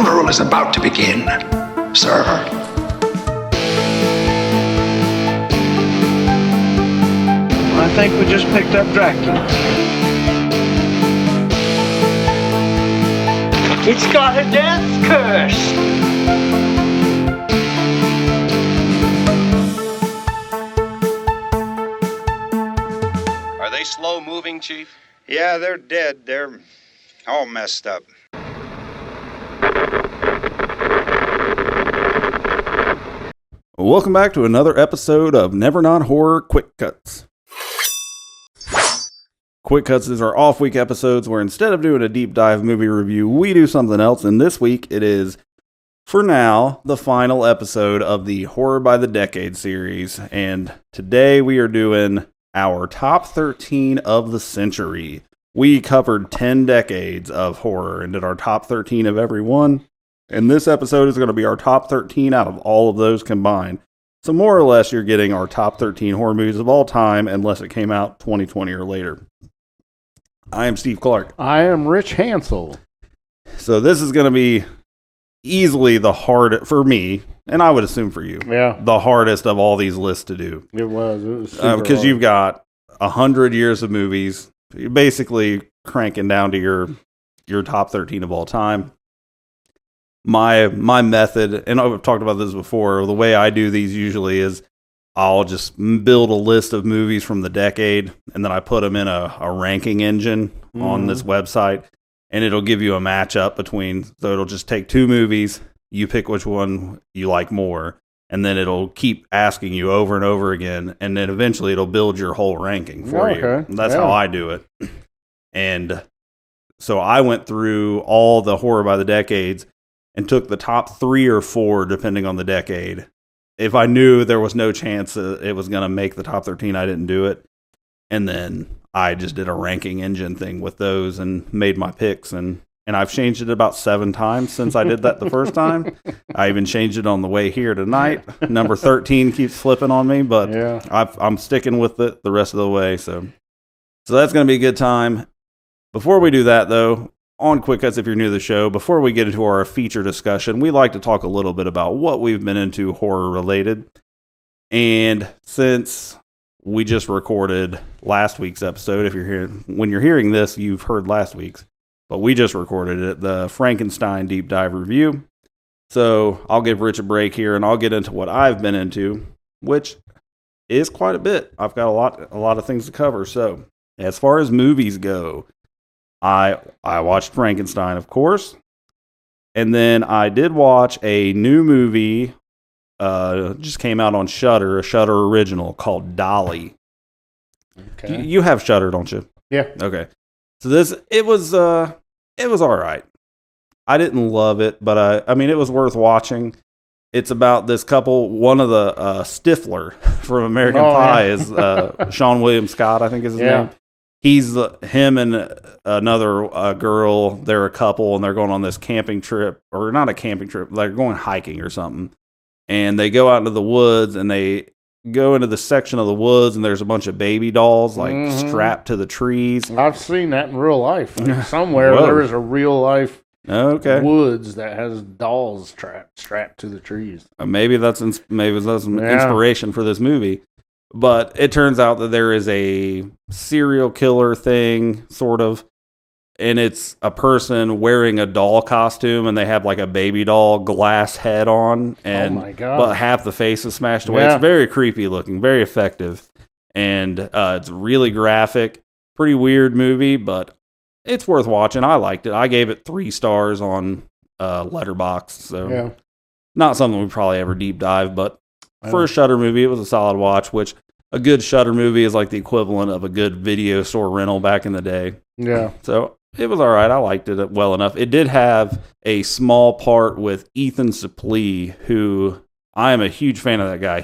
funeral is about to begin, sir. I think we just picked up Dracula. It's got a death curse. Are they slow moving, Chief? Yeah, they're dead. They're all messed up. Welcome back to another episode of Never Not Horror Quick Cuts. Quick Cuts is our off-week episodes where instead of doing a deep dive movie review, we do something else. And this week it is, for now, the final episode of the Horror by the Decade series. And today we are doing our top 13 of the century. We covered 10 decades of horror and did our top 13 of every one. And this episode is going to be our top 13 out of all of those combined. So more or less, you're getting our top 13 horror movies of all time, unless it came out 2020 or later. I am Steve Clark. I am Rich Hansel. So this is going to be easily the hardest, for me, and I would assume for you, the hardest of all these lists to do. It was because you've got 100 years of movies. You're basically cranking down to your top 13 of all time. My method, and I've talked about this before, the way I do these usually is I'll just build a list of movies from the decade, and then I put them in a ranking engine on this website, and it'll give you a matchup between, so it'll just take two movies, you pick which one you like more, and then it'll keep asking you over and over again, and then eventually it'll build your whole ranking for you. And that's how I do it. And so I went through all the Horror by the Decades and took the top 3 or 4, depending on the decade. If I knew there was no chance it was going to make the top 13, I didn't do it. And then I just did a ranking engine thing with those and made my picks. And I've changed it about 7 times since I did that the first time. I even changed it on the way here tonight. Number 13 keeps flipping on me, but I'm sticking with it the rest of the way. So that's going to be a good time. Before we do that, though, on Quick Cuts, if you're new to the show, before we get into our feature discussion, we like to talk a little bit about what we've been into horror related. And since we just recorded last week's episode, when you're hearing this, you've heard last week's, but we just recorded it, the Frankenstein deep dive review. So I'll give Rich a break here and I'll get into what I've been into, which is quite a bit. I've got a lot of things to cover. So as far as movies go, I watched Frankenstein, of course, and then I did watch a new movie, just came out on Shudder, a Shudder original called Dolly. Okay. You have Shudder, don't you? Yeah. Okay. So it was all right. I didn't love it, but I mean, it was worth watching. It's about this couple. One of the Stifler from American Pie is Sean William Scott, I think is his name. He's him and another girl. They're a couple, and they're going on this camping trip, or not a camping trip. They're going hiking or something. And they go out into the woods, and they go into the section of the woods, and there's a bunch of baby dolls strapped to the trees. I've seen that in real life. Like somewhere there is a real life woods that has dolls strapped to the trees. Maybe that's inspiration for this movie. But it turns out that there is a serial killer thing, sort of, and it's a person wearing a doll costume, and they have like a baby doll glass head on, and but half the face is smashed away. It's very creepy looking, very effective, and it's really graphic. Pretty weird movie, but it's worth watching. I liked it. I gave it 3 stars on Letterboxd, so not something we probably ever deep dive, but for a Shudder movie, it was a solid watch, which a good Shudder movie is like the equivalent of a good video store rental back in the day. Yeah. So it was all right. I liked it well enough. It did have a small part with Ethan Suplee, who I am a huge fan of that guy.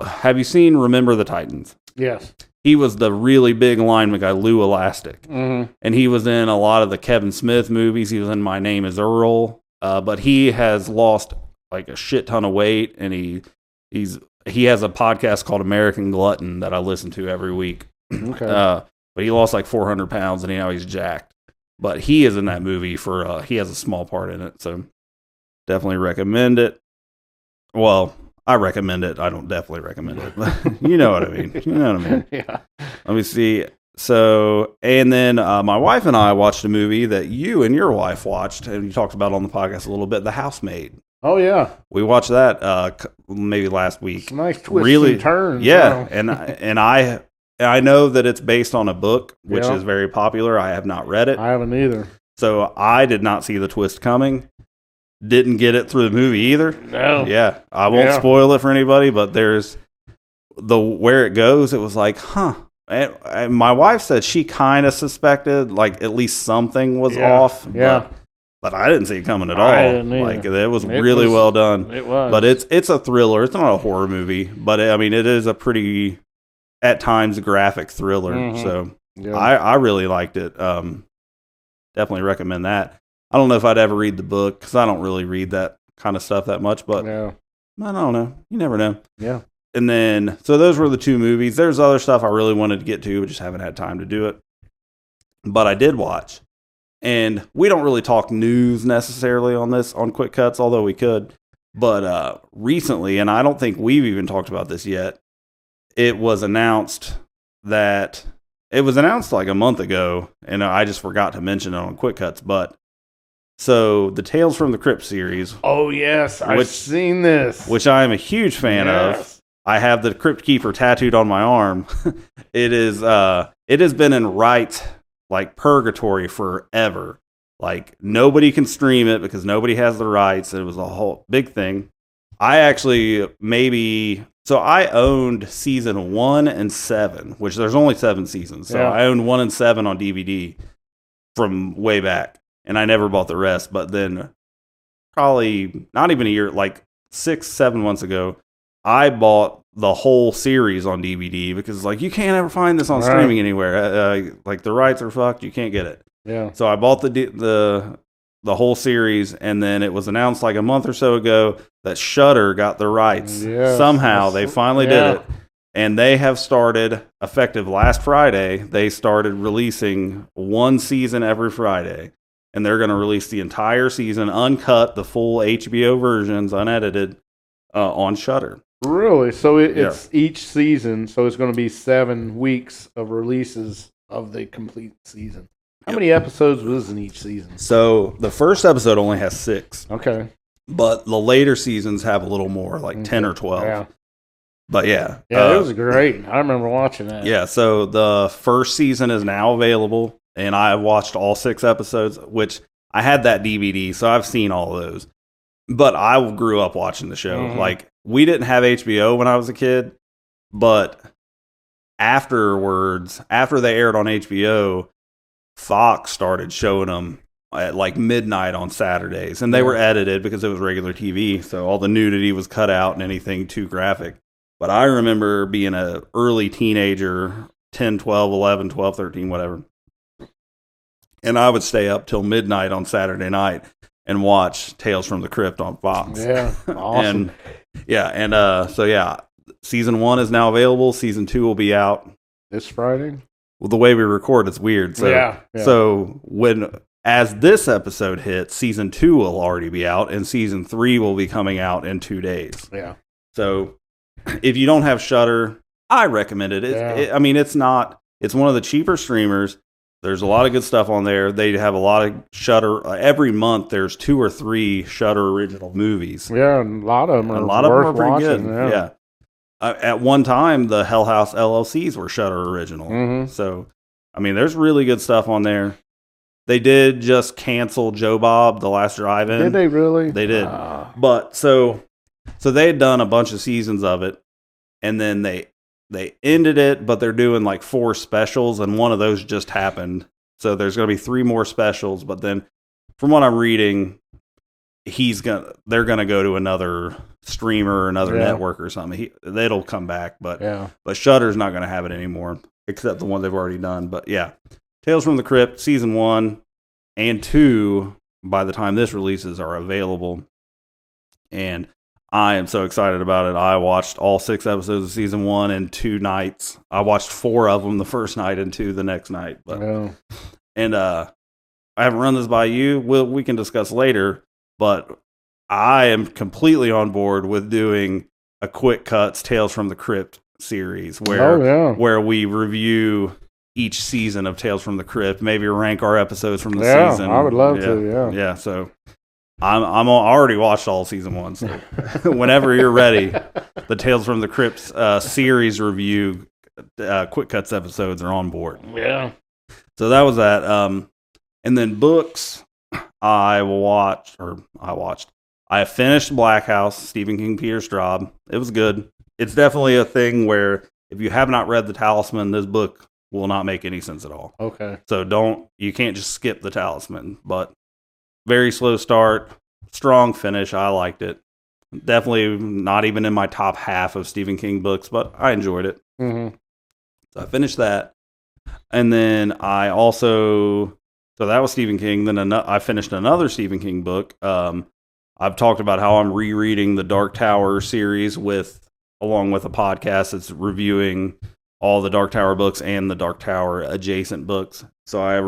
Have you seen Remember the Titans? Yes. He was the really big lineman guy, Lou Elastic. Mm-hmm. And he was in a lot of the Kevin Smith movies. He was in My Name is Earl. But he has lost like a shit ton of weight, and he has a podcast called American Glutton that I listen to every week. Okay. But he lost like 400 pounds, and now he's jacked. But he is in that movie for he has a small part in it, so definitely recommend it. Well, I recommend it. I don't definitely recommend it, but you know what I mean. You know what I mean. Yeah. Let me see. So, and then my wife and I watched a movie that you and your wife watched, and you talked about on the podcast a little bit, The Housemaid. Oh yeah, we watched that maybe last week. Some nice twists and turns. Yeah, and I know that it's based on a book, which is very popular. I have not read it. I haven't either. So I did not see the twist coming. Didn't get it through the movie either. No. Yeah, I won't spoil it for anybody, but there's where it goes. It was like, huh. And my wife said she kind of suspected, like, at least something was off. Yeah. But I didn't see it coming at all. I didn't either. Like, it was really well done. It was. But it's a thriller. It's not a horror movie. But, I mean, it is a pretty, at times, graphic thriller. Mm-hmm. So, I really liked it. Definitely recommend that. I don't know if I'd ever read the book, because I don't really read that kind of stuff that much. But, I don't know. You never know. Yeah. And then, so those were the two movies. There's other stuff I really wanted to get to, but just haven't had time to do it. But I did watch. And we don't really talk news necessarily on this, on Quick Cuts, although we could. But recently, and I don't think we've even talked about this yet, it was announced like a month ago, and I just forgot to mention it on Quick Cuts. But so the Tales from the Crypt series. Oh, yes. I've seen this. Which I am a huge fan of. I have the Crypt Keeper tattooed on my arm. It has been in like purgatory forever. Like, nobody can stream it because nobody has the rights. It was a whole big thing. I actually I owned season 1 and 7, which there's only 7 seasons. So I owned 1 and 7 on DVD from way back, and I never bought the rest. But then probably not even a year, like 6-7 months ago, I bought the whole series on DVD because, like, you can't ever find this on streaming anywhere. Like, the rights are fucked. You can't get it. Yeah. So I bought the whole series, and then it was announced like a month or so ago that Shudder got the rights. Yes. Somehow they finally did it. And they have started, effective last Friday, they started releasing one season every Friday. And they're going to release the entire season, uncut, the full HBO versions, unedited, on Shudder. Really? So it's each season, so it's going to be 7 weeks of releases of the complete season. How many episodes was in each season? So the first episode only has 6. Okay. But the later seasons have a little more, like 10 or 12. Yeah. But yeah, it was great. I remember watching that. Yeah, so the first season is now available, and I watched all 6 episodes, which I had that DVD, so I've seen all of those. But I grew up watching the show. Mm-hmm. Like, we didn't have HBO when I was a kid, but afterwards, after they aired on HBO, Fox started showing them at like midnight on Saturdays, and they were edited because it was regular TV, so all the nudity was cut out and anything too graphic. But I remember being an early teenager, 10, 12, 11, 12, 13, whatever, and I would stay up till midnight on Saturday night and watch Tales from the Crypt on Fox. Yeah, awesome. So season 1 is now available. Season 2 will be out this Friday. Well, the way we record, it's weird. So, so as this episode hits, season 2 will already be out, and season 3 will be coming out in 2 days. Yeah. So, if you don't have Shudder, I recommend it. It's one of the cheaper streamers. There's a lot of good stuff on there. They have a lot of Shudder. Every month, there's 2 or 3 Shudder original movies. Yeah, and a lot of them are pretty good. Yeah. At one time, the Hell House LLCs were Shudder original. Mm-hmm. So, I mean, there's really good stuff on there. They did just cancel Joe Bob, The Last Drive-In. Did they really? They did. But so they had done a bunch of seasons of it, and then they ended it, but they're doing like 4 specials, and one of those just happened. So there's going to be 3 more specials, but then from what I'm reading, they're going to go to another streamer or another network or something. It'll come back, but Shudder's not going to have it anymore, except the one they've already done. But yeah, Tales from the Crypt season 1 and 2, by the time this releases, are available, and I am so excited about it. I watched all 6 episodes of season 1 in 2 nights. I watched 4 of them the first night and 2 the next night. But I I haven't run this by you. We can discuss later, but I am completely on board with doing a Quick Cuts Tales from the Crypt series where we review each season of Tales from the Crypt, maybe rank our episodes from the season. I would love to. Yeah. So I already watched all season 1. So whenever you're ready, the Tales from the Crypt series review Quick Cuts episodes are on board. Yeah. So that was that. And then books, I finished Black House, Stephen King, Peter Straub. It was good. It's definitely a thing where if you have not read The Talisman, this book will not make any sense at all. Okay. So you can't just skip The Talisman, but very slow start, strong finish. I liked it. Definitely not even in my top half of Stephen King books, but I enjoyed it. Mm-hmm. So I finished that. And then I also, so that was Stephen King. Then I finished another Stephen King book. I've talked about how I'm rereading the Dark Tower series along with a podcast that's reviewing all the Dark Tower books and the Dark Tower adjacent books. So I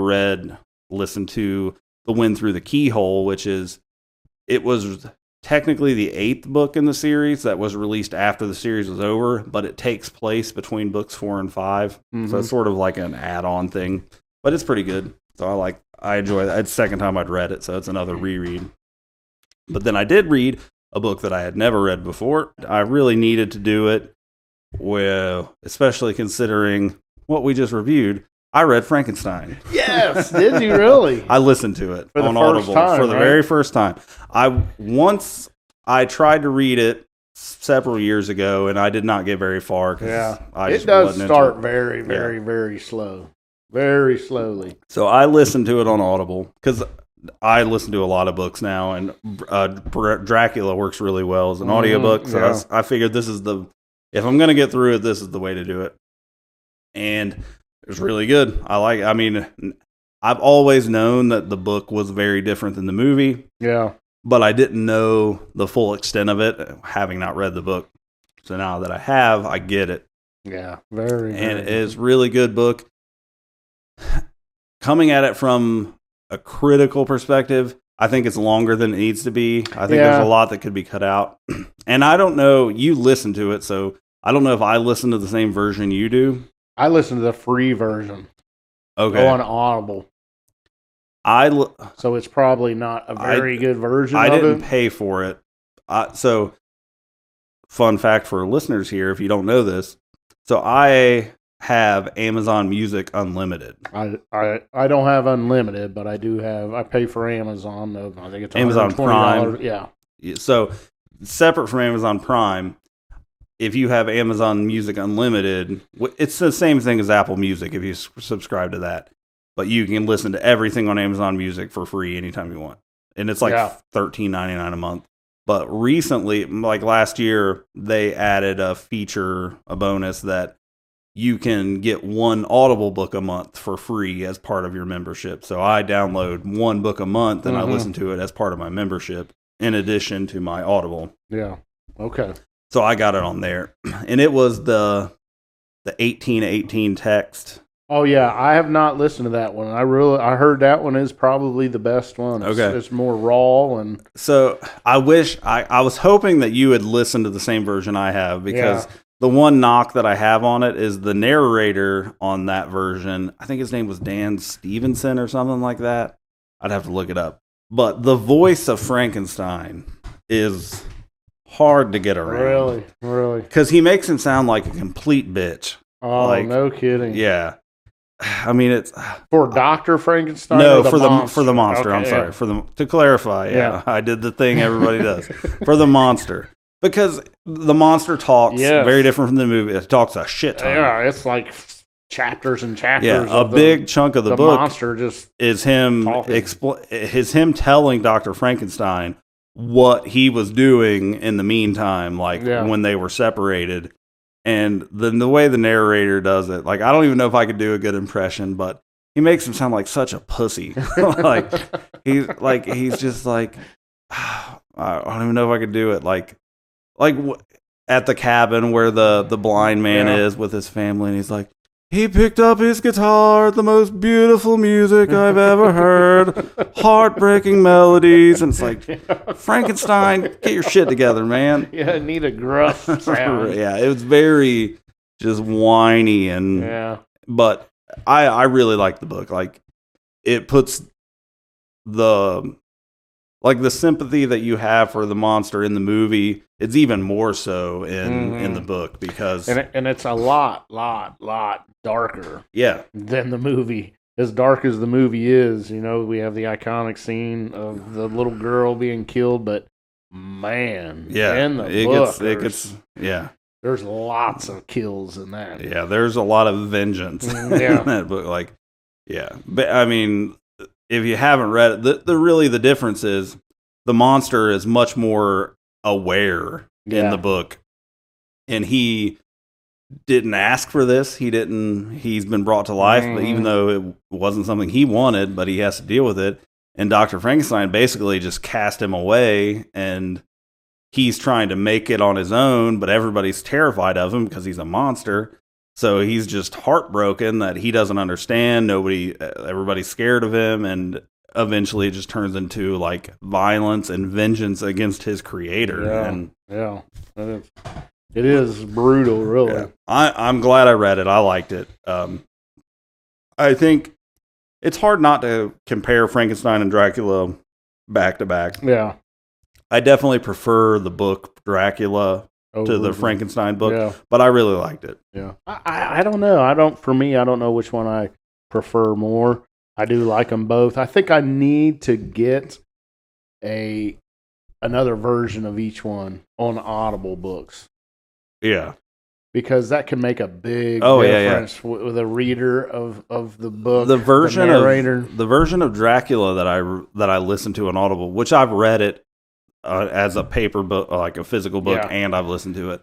listened to The Wind Through the Keyhole, it was technically the 8th book in the series that was released after the series was over, but it takes place between books 4 and 5. Mm-hmm. So it's sort of like an add-on thing, but it's pretty good. So I enjoy that. It's the second time I'd read it, so it's another reread. But then I did read a book that I had never read before. I really needed to do it, well, especially considering what we just reviewed. I read Frankenstein. Yes, did you really? I listened to it for on the first Audible time, for the right? very first time. I tried to read it several years ago, and I did not get very far. It does start very, very, very slow, very slowly. So I listened to it on Audible because I listen to a lot of books now, and Dracula works really well as an audiobook. So I figured if I'm going to get through it, this is the way to do it. And it was really good. I've always known that the book was very different than the movie. Yeah. But I didn't know the full extent of it, having not read the book. So now that I have, I get it. Yeah. Very, and very it is a really good book. Coming at it from a critical perspective, I think it's longer than it needs to be. I think there's a lot that could be cut out. And I don't know, you listen to it, so I don't know if I listen to the same version you do. I listen to the free version. Okay. On Audible. So it's probably not a very good version of it. I didn't pay for it. So, fun fact for listeners here, if you don't know this. So I have Amazon Music Unlimited. I don't have unlimited, but I pay for Amazon. I think it's Amazon Prime. Yeah. So separate from Amazon Prime, if you have Amazon Music Unlimited, it's the same thing as Apple Music if you subscribe to that. But you can listen to everything on Amazon Music for free anytime you want. And it's like $13.99 a month. But recently, like last year, they added a bonus that you can get one Audible book a month for free as part of your membership. So I download one book a month and I listen to it as part of my membership in addition to my Audible. Yeah. Okay. So I got it on there. And it was the 1818 text. Oh yeah, I have not listened to that one. I heard that one is probably the best one. It's more raw and so I wish I was hoping that you had listened to the same version I have because the one knock that I have on it is the narrator on that version. I think his name was Dan Stevenson or something like that. I'd have to look it up. But the voice of Frankenstein is hard to get around. Really? Because he makes him sound like a complete bitch. Oh, no kidding. Yeah. I mean, it's for Dr. Frankenstein. No, for the monster. Okay, I'm sorry. To clarify, I did the thing everybody does for the monster because the monster talks very different from the movie. It talks a shit ton. Yeah, it's like chapters and chapters. Yeah, a big chunk of the book monster just is him him telling Dr. Frankenstein what he was doing in the meantime, when they were separated. And the way the narrator does it, I don't even know if I could do a good impression, but he makes him sound like such a pussy. He's just like, I don't even know if I could do it. At the cabin where the blind man is with his family, and he's like, He picked up his guitar, the most beautiful music I've ever heard, heartbreaking melodies, and it's like, Frankenstein, get your shit together, man. Yeah, need a gruff sound. Yeah, it was very just whiny but I really like the book. Like, it puts the sympathy that you have for the monster in the movie, it's even more so in the book, because and it's a lot darker than the movie. As dark as the movie is, we have the iconic scene of the little girl being killed, but man, in the book, there's lots of kills in that. Yeah, there's a lot of vengeance in that book. Like, but I mean, if you haven't read it, the difference is the monster is much more aware in the book, and he didn't ask for this. He's been brought to life, but even though it wasn't something he wanted, but he has to deal with it. And Dr. Frankenstein basically just cast him away, and he's trying to make it on his own, but everybody's terrified of him because he's a monster. So he's just heartbroken that he doesn't understand. Everybody's scared of him, and eventually it just turns into like violence and vengeance against his creator. It is brutal, really. Yeah. I'm glad I read it. I liked it. I think it's hard not to compare Frankenstein and Dracula back to back. Yeah. I definitely prefer the book Dracula to the Frankenstein book, but I really liked it. Yeah. I don't know. For me, I don't know which one I prefer more. I do like them both. I think I need to get another version of each one on Audible books. Yeah. Because that can make a big difference with a reader of the book. The version of Dracula that I listened to on Audible, which I've read it as a paper book, like a physical book, and I've listened to it.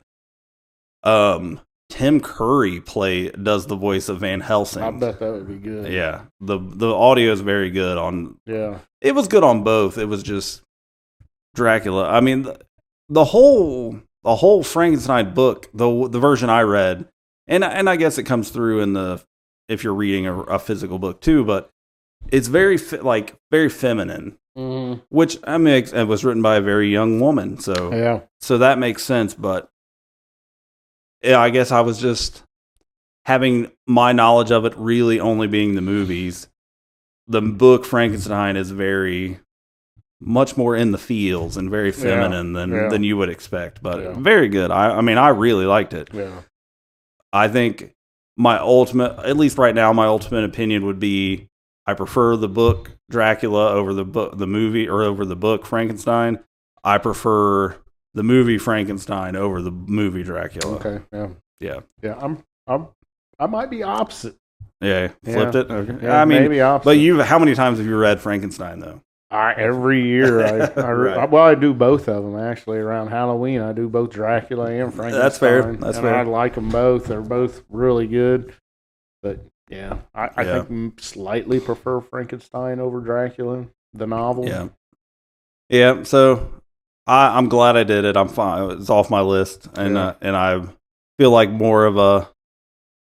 Tim Curry does the voice of Van Helsing. I bet that would be good. Yeah, the audio is very good on. Yeah, it was good on both. It was just Dracula. I mean, the whole Frankenstein book, the version I read, and I guess it comes through if you're reading a physical book too, but it's very feminine. Mm-hmm. Which it was written by a very young woman, so that makes sense. But I guess I was just having my knowledge of it really only being the movies. The book Frankenstein is very much more in the feels and very feminine than you would expect, but very good. I mean, I really liked it. Yeah. I think at least right now, my ultimate opinion would be I prefer the book Dracula over the movie, or over the book Frankenstein. I prefer the movie Frankenstein over the movie Dracula. Okay. Yeah. Yeah. I might be opposite. Yeah. Flipped it. Okay. Yeah, I mean, maybe opposite. But how many times have you read Frankenstein though? Every year, I do both of them actually. Around Halloween, I do both Dracula and Frankenstein. That's fair. That's fair. I like them both. They're both really good. But yeah, I think slightly prefer Frankenstein over Dracula, the novel. Yeah. Yeah. So I'm glad I did it. I'm fine. It's off my list, and I feel like more of a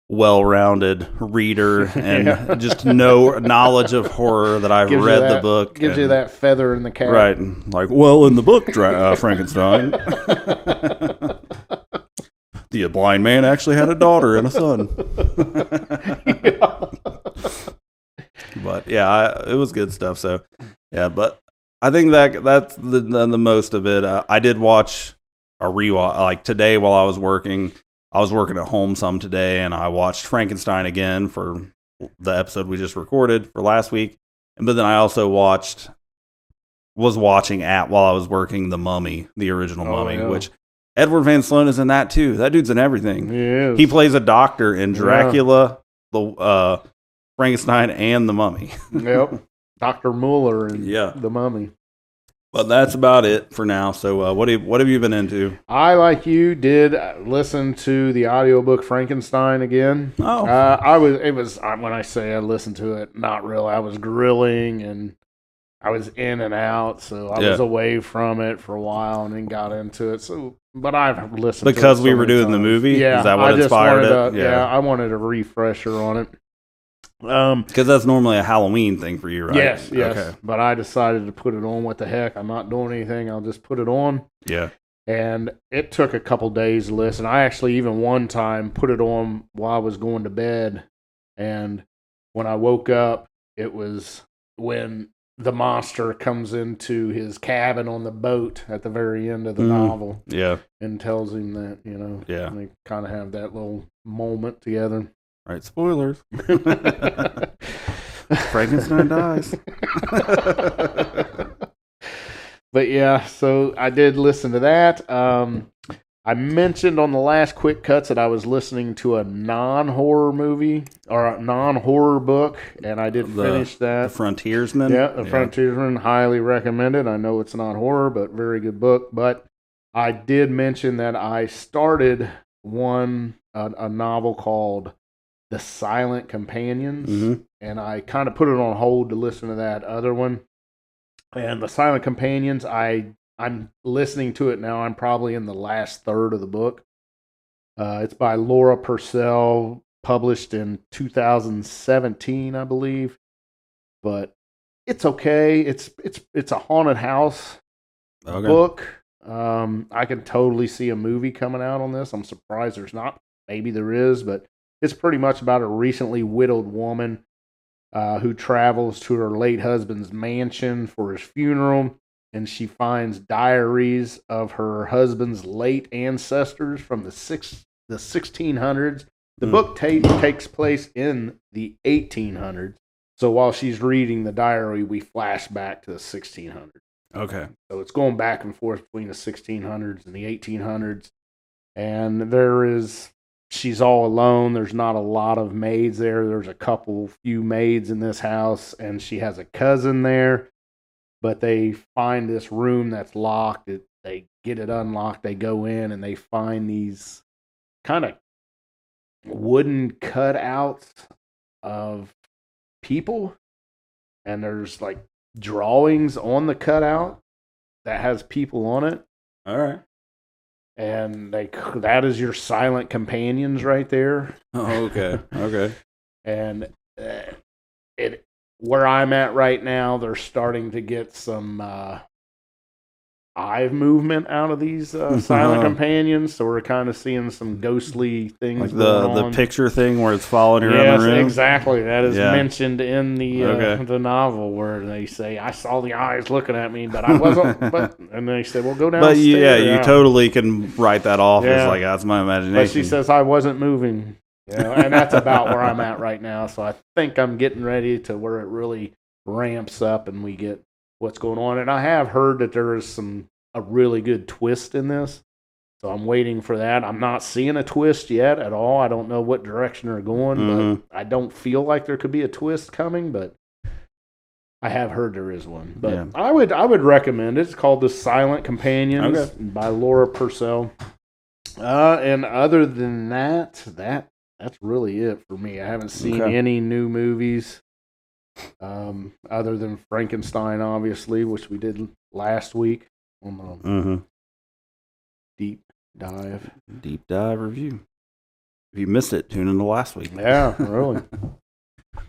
well-rounded reader and just knowledge of horror that I've read the book. Gives you that feather in the cap. Right. Like, well, in the book, Frankenstein, the blind man actually had a daughter and a son. But yeah, it was good stuff. So yeah, but I think that's the most of it. I did watch a rewatch like today while I was working. I was working at home some today, and I watched Frankenstein again for the episode we just recorded for last week. But then I also was watching while I was working The Mummy, the original Mummy, which Edward Van Sloan is in that too. That dude's in everything. He is. He plays a doctor in Dracula, the Frankenstein, and The Mummy. Yep, Dr. Mueller in The Mummy. But that's about it for now. So what have you been into? I, like you, did listen to the audiobook Frankenstein again. Oh. When I say I listened to it, not really. I was grilling, and I was in and out, so I was away from it for a while and then got into it. So, but I've listened because to it we were doing the movie. Yeah, is that what inspired it? I wanted a refresher on it. Because that's normally a Halloween thing for you, right? Yes. Okay. But I decided to put it on. What the heck? I'm not doing anything. I'll just put it on. Yeah. And it took a couple days to listen. I actually even one time put it on while I was going to bed, and when I woke up, it was when the monster comes into his cabin on the boat at the very end of the novel. Yeah. And tells him that, Yeah. they kind of have that little moment together. Right, spoilers. Frankenstein dies. But yeah, so I did listen to that. I mentioned on the last Quick Cuts that I was listening to a non-horror movie or a non-horror book, and I did finish that. The Frontiersman? Yeah, The Frontiersman, highly recommended. I know it's not horror, but very good book. But I did mention that I started a novel called The Silent Companions, and I kind of put it on hold to listen to that other one. And The Silent Companions, I'm listening to it now. I'm probably in the last third of the book. It's by Laura Purcell, published in 2017, I believe. But it's okay. It's a haunted house book. I can totally see a movie coming out on this. I'm surprised there's not. Maybe there is, but it's pretty much about a recently widowed woman who travels to her late husband's mansion for his funeral. And she finds diaries of her husband's late ancestors from the 1600s. The book takes place in the 1800s. So while she's reading the diary, we flash back to the 1600s. Okay. So it's going back and forth between the 1600s and the 1800s. And she's all alone. There's not a lot of maids there. There's a few maids in this house, and she has a cousin there. But they find this room that's locked. They get it unlocked. They go in and they find these kind of wooden cutouts of people. And there's like drawings on the cutout that has people on it. All right. And that is your silent companions right there. Oh, okay. Okay. And where I'm at right now, they're starting to get some eye movement out of these silent companions, so we're kind of seeing some ghostly things like going on. The picture thing where it's following you around the room? Yes, exactly. That is mentioned in the novel where they say, I saw the eyes looking at me, but I wasn't. And they say, well, go downstairs. But you totally can write that off as like, that's my imagination. But she says, I wasn't moving. And that's about where I'm at right now. So I think I'm getting ready to where it really ramps up and we get what's going on. And I have heard that there is a really good twist in this. So I'm waiting for that. I'm not seeing a twist yet at all. I don't know what direction they're going, but I don't feel like there could be a twist coming, but I have heard there is one. But I would recommend it. It's called The Silent Companions by Laura Purcell. And other than that's really it for me. I haven't seen any new movies other than Frankenstein, obviously, which we did last week on the deep dive review. If you missed it, tune in to last week. Yeah, really.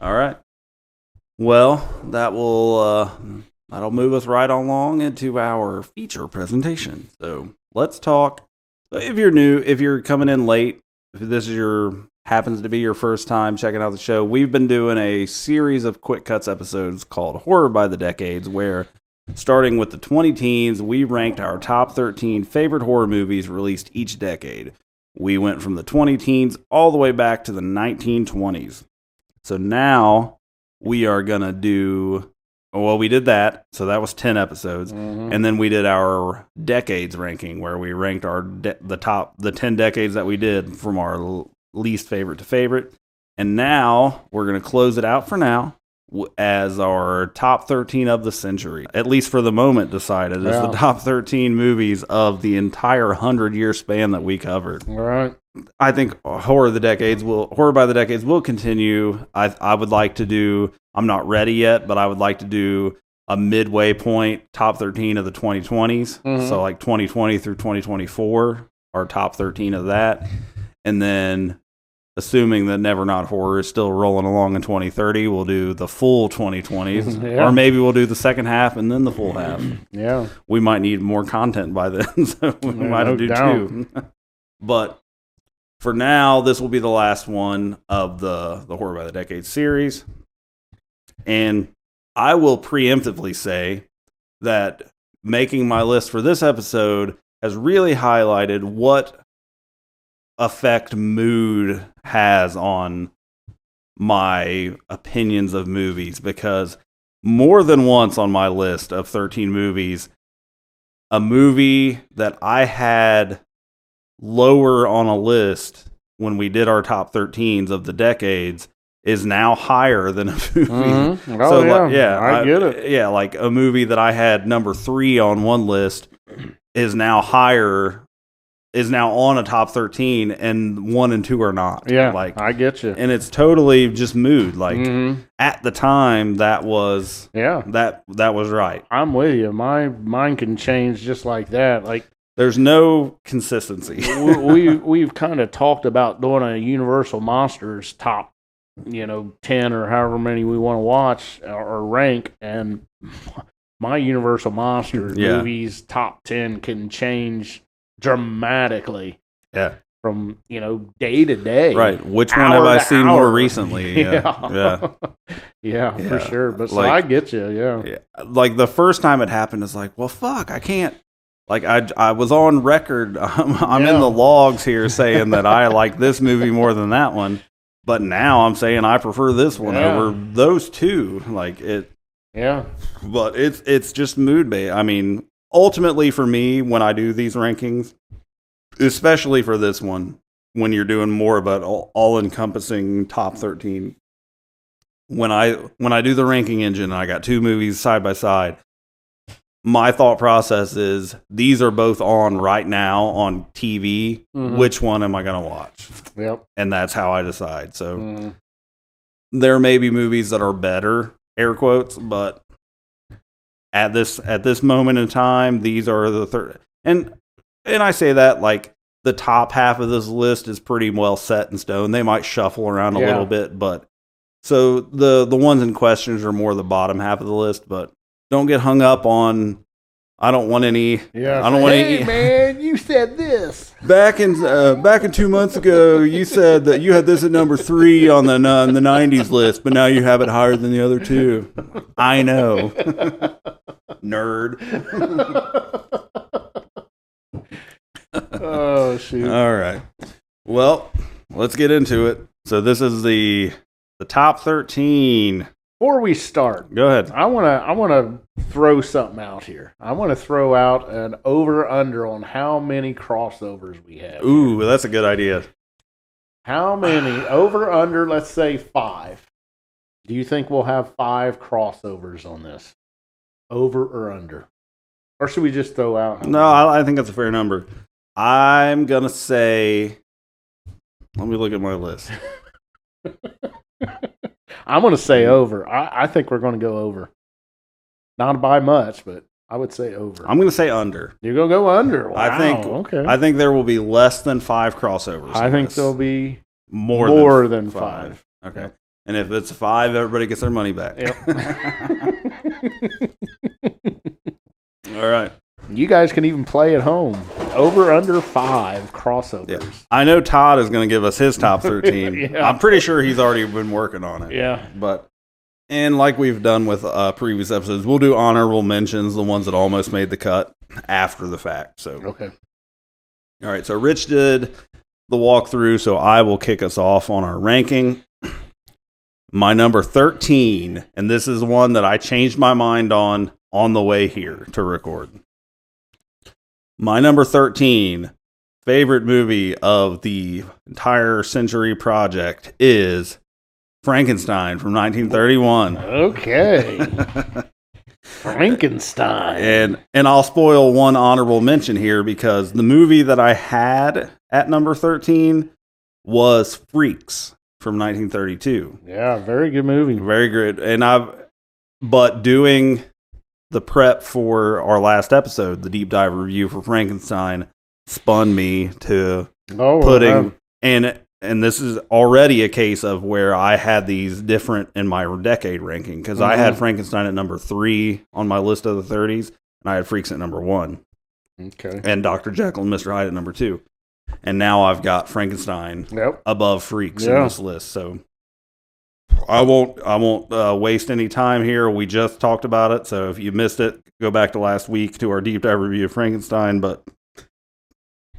All right. Well, that'll move us right along into our feature presentation. So let's talk. If you're new, if you're coming in late, if this is happens to be your first time checking out the show, we've been doing a series of Quick Cuts episodes called Horror by the Decades, where starting with the 2010s, we ranked our top 13 favorite horror movies released each decade. We went from the 2010s all the way back to the 1920s. So now we are going to do, we did that. So that was 10 episodes. And then we did our decades ranking, where we ranked the 10 decades that we did from our least favorite to favorite. And now we're going to close it out for now as our top 13 of the century, at least for the moment decided, as the top 13 movies of the entire 100-year span that we covered. All right. I think Horror by the Decades will continue. I would like to do, I'm not ready yet, but I would like to do a midway point top 13 of the 2020s. Mhm. So like 2020 through 2024 are top 13 of that. And then assuming that Never Not Horror is still rolling along in 2030, we'll do the full 2020s. Yeah. Or maybe we'll do the second half and then the full half. Yeah. We might need more content by then, so we Yeah, might no do doubt. two. But for now, this will be the last one of the Horror by the Decade series. And I will preemptively say that making my list for this episode has really highlighted what effect mood has on my opinions of movies, because more than once on my list of 13 movies, a movie that I had lower on a list when we did our top 13s of the decades is now higher than a movie. Mhm. Oh, So, yeah. like, yeah, I get it. Yeah, like a movie that I had number 3 on one list is now on a top 13, and 1 and 2 are not. Yeah. Like, I get you. and it's totally just mood. Like Mhm. at the time, that was Yeah. that was right. I'm with you. Mine can change just like that. Like There's no consistency. we've kind of talked about doing a Universal Monsters top, 10 or however many we want to watch or rank, and my Universal Monsters Yeah. movies top 10 can change dramatically Yeah. from day to day. Right. Which one Hour have I to seen hour. more recently? Yeah. Yeah. Yeah. For sure. But so Like- I get you. Yeah. Yeah. Like the first time it happened, it's like, well, fuck, I can't. Like I was on record. I'm Yeah. in the logs here saying that I like this movie more than that one, but now I'm saying I prefer this one Yeah. over those two. Like it. Yeah. But it's just mood based. I mean, ultimately for me, when I do these rankings, especially for this one, when you're doing more of an all encompassing top 13, when I do the ranking engine and I got two movies side by side, my thought process is these are both on right now on TV. Mhm. Which one am I going to watch? Yep. And that's how I decide. So Mhm. there may be movies that are better, air quotes, but at this moment in time, these are the third. And I say that like the top half of this list is pretty well set in stone. They might shuffle around a Yeah. little bit, but so the ones in questions are more the bottom half of the list. But don't get hung up on. I don't want any. Yeah. I don't want Hey, any. man, you said this. Back in 2 months ago, you said that you had this at number 3 on the 90s list, but now you have it higher than the other two. I know, nerd. Oh shoot! All right. Well, let's get into it. So this is the top 13. Before we start, Go ahead. I wanna throw something out here. I want to throw out an over under on how many crossovers we have. Ooh, that's a good idea. How many over under? Let's say 5. Do you think we'll have 5 crossovers on this? Over or under? Or should we just throw out? No, I think that's a fair number. I'm gonna say. Let me look at my list. I'm going to say over. I think we're going to go over. Not by much, but I would say over. I'm gonna say under. You're going to go under. Wow. I okay. think there will be less than 5 crossovers. I in think this. there'll be more than 5. Okay. And if it's 5, everybody gets their money back. Yep. All right. You guys can even play at home. Over under 5 crossovers. Yeah. I know Todd is going to give us his top 13. Yeah. I'm pretty sure he's already been working on it. Yeah. But, and like we've done with previous episodes, we'll do honorable mentions, the ones that almost made the cut after the fact. So, Okay. all right. So Rich did the walkthrough, so I will kick us off on our ranking. My number 13, and this is one that I changed my mind on the way here to record. My number 13 favorite movie of the entire Century Project is Frankenstein from 1931. Okay. Frankenstein. And I'll spoil one honorable mention here because the movie that I had at number 13 was Freaks from 1932. Yeah, very good movie. Very good. But doing the prep for our last episode, the deep dive review for Frankenstein, spun me to putting and this is already a case of where I had these different in my decade ranking, because I had Frankenstein at number 3 on my list of the 30s, and I had Freaks at number 1. Okay. And Dr. Jekyll and Mr. Hyde at number 2. And now I've got Frankenstein above Freaks in this list. So I won't waste any time here. We just talked about it, so if you missed it, go back to last week to our deep dive review of Frankenstein. But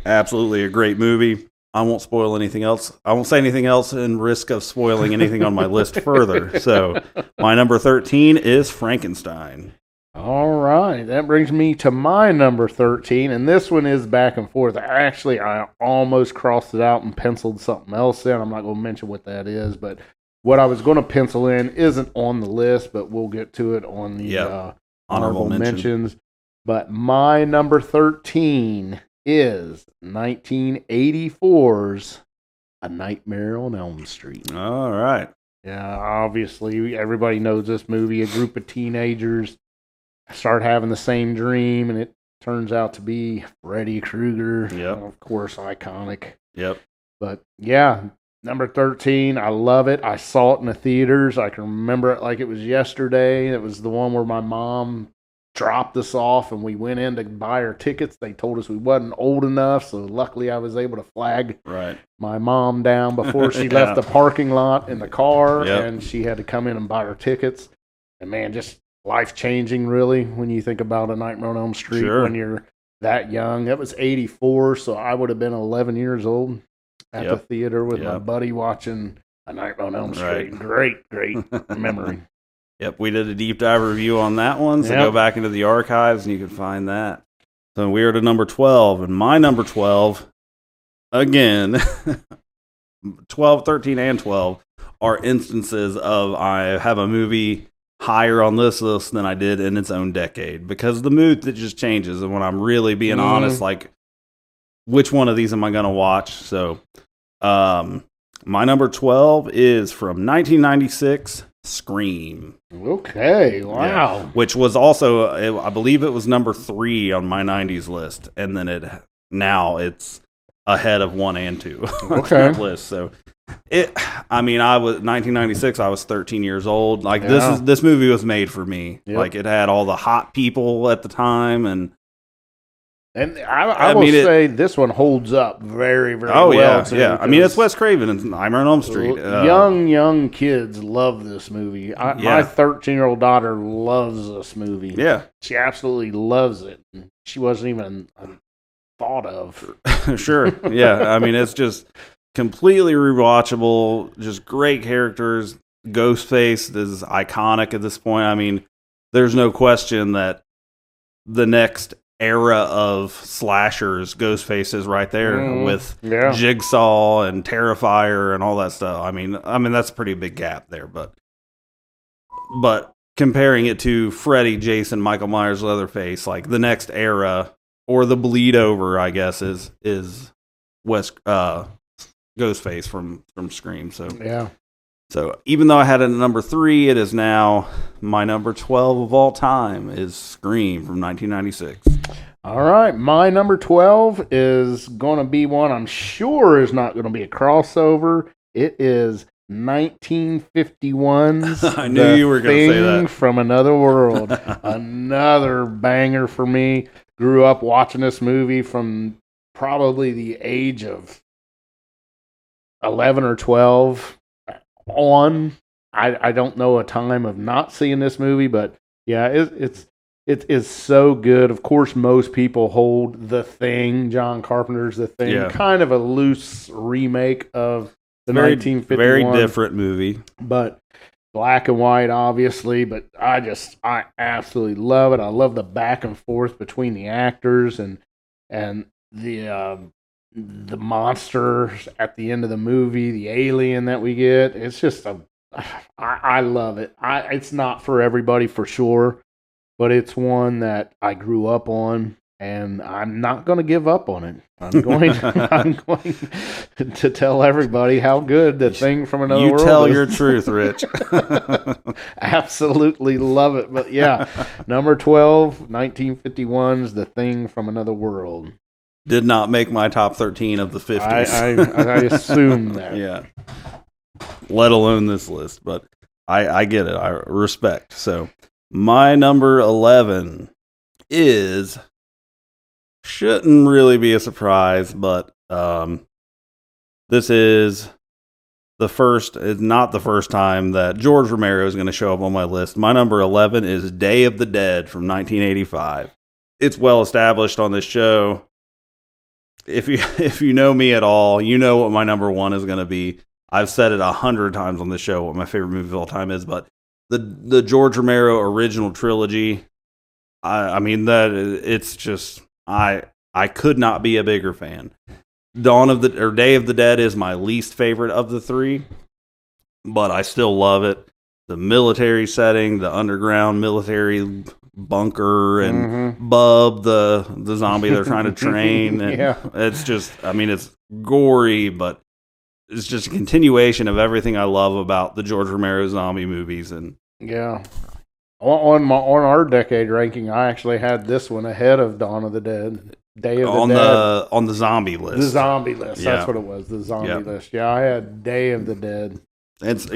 absolutely a great movie. I won't spoil anything else. I won't say anything else in risk of spoiling anything on my list further. So my number 13 is Frankenstein. All right. That brings me to my number 13, and this one is back and forth. Actually, I almost crossed it out and penciled something else in. I'm not going to mention what that is, but what I was going to pencil in isn't on the list, but we'll get to it on the honorable mentions. But my number 13 is 1984's A Nightmare on Elm Street. All right. Yeah, obviously, everybody knows this movie. A group of teenagers start having the same dream, and it turns out to be Freddy Krueger. Yep. Of course, iconic. Yep. But, yeah, number 13, I love it. I saw it in the theaters. I can remember it like it was yesterday. It was the one where my mom dropped us off, and we went in to buy our tickets. They told us we wasn't old enough, so luckily I was able to flag my mom down before she left the parking lot in the car, and she had to come in and buy her tickets. And, man, just life-changing, really, when you think about A Nightmare on Elm Street when you're that young. That was 84, so I would have been 11 years old at the theater with my buddy watching A Nightmare on Elm Street. Great memory. Yep, we did a deep dive review on that one, so go back into the archives and you can find that. So we are to number 12, and my number 12, again, 12, 13, and 12 are instances of I have a movie higher on this list than I did in its own decade, because the mood that just changes, and when I'm really being honest, like, which one of these am I going to watch? So my number 12 is from 1996, Scream. Okay, wow. Yeah, which was also, I believe it was number 3 on my 90s list, and then now it's ahead of 1 and 2 on that list. So I was 1996, I was 13 years old. Like this movie was made for me. Like it had all the hot people at the time, and I will say this one holds up very, very well. Yeah. I mean, it's Wes Craven and Nightmare on Elm Street. Young kids love this movie. My 13-year-old daughter loves this movie. Yeah. She absolutely loves it. She wasn't even thought of. Sure. Yeah. I mean, it's just completely rewatchable. Just great characters. Ghostface is iconic at this point. I mean, there's no question that the next era of slashers, Ghostface is right there with Jigsaw and Terrifier and all that stuff. I mean that's a pretty big gap there, but comparing it to Freddy, Jason, Michael Myers, Leatherface, like the next era or the bleed over, I guess is Ghostface from Scream. So even though I had it at number 3, it is now my number 12 of all time is Scream from 1996. All right, my number 12 is going to be one I'm sure is not going to be a crossover. It is 1951's I knew you were going to say that. From Another World. Another banger for me. Grew up watching this movie from probably the age of 11 or 12 on. I don't know a time of not seeing this movie, but yeah, it is so good. Of course, most people hold The Thing, John Carpenter's The Thing, kind of a loose remake of the 1951. Very different movie, but black and white, obviously. But I absolutely love it. I love the back and forth between the actors and the monsters at the end of the movie, the alien that we get. It's just I love it. It's not for everybody for sure, but it's one that I grew up on. and I'm not going to give up on it. I'm going to tell everybody how good the Thing from Another World is. You tell your truth, Rich. Absolutely love it. But yeah, number 12, 1951's The Thing from Another World. Did not make my top 13 of the 50s. I assume that. Yeah. Let alone this list, but I get it. I respect. So my number 11 is, shouldn't really be a surprise, but this is not the first time that George Romero is going to show up on my list. My number 11 is Day of the Dead from 1985. It's well established on this show. If you know me at all, you know what my number one is going to be. I've said it 100 times on the show what my favorite movie of all time is, but the George Romero original trilogy, I mean that it's just I could not be a bigger fan. Day of the Dead is my least favorite of the three, but I still love it. The military setting, the underground military bunker, and Bub, the zombie they're trying to train. And yeah. It's just, I mean, it's gory, but it's just a continuation of everything I love about the George Romero zombie movies. And yeah, on our decade ranking, I actually had this one ahead of Dawn of the Dead. Day of the Dead. On the zombie list. The zombie list. Yeah. That's what it was. The zombie list. Yeah, I had Day of the Dead. It's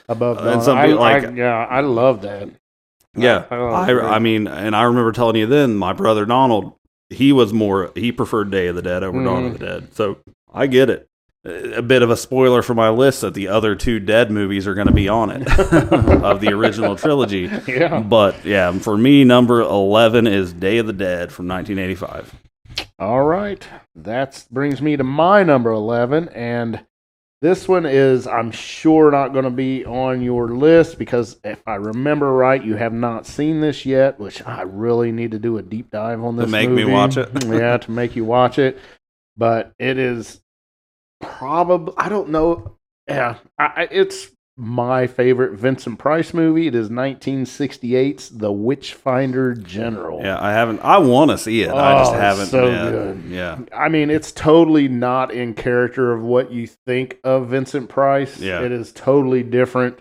above Dawn. And some people I love that. Yeah, I mean, and I remember telling you then, my brother Donald, he preferred Day of the Dead over Dawn of the Dead. So I get it. A bit of a spoiler for my list that the other two Dead movies are going to be on it of the original trilogy. Yeah. But yeah, for me, number 11 is Day of the Dead from 1985. All right. That brings me to my number 11. And this one is, I'm sure, not going to be on your list because if I remember right, you have not seen this yet, which I really need to do a deep dive on this movie. To make me watch it? Yeah, to make you watch it. But it is probably, I don't know. Yeah, it's my favorite Vincent Price movie. It is 1968's The Witchfinder General. Yeah, I want to see it. I just haven't. So good. Yeah. I mean, it's totally not in character of what you think of Vincent Price. Yeah. It is totally different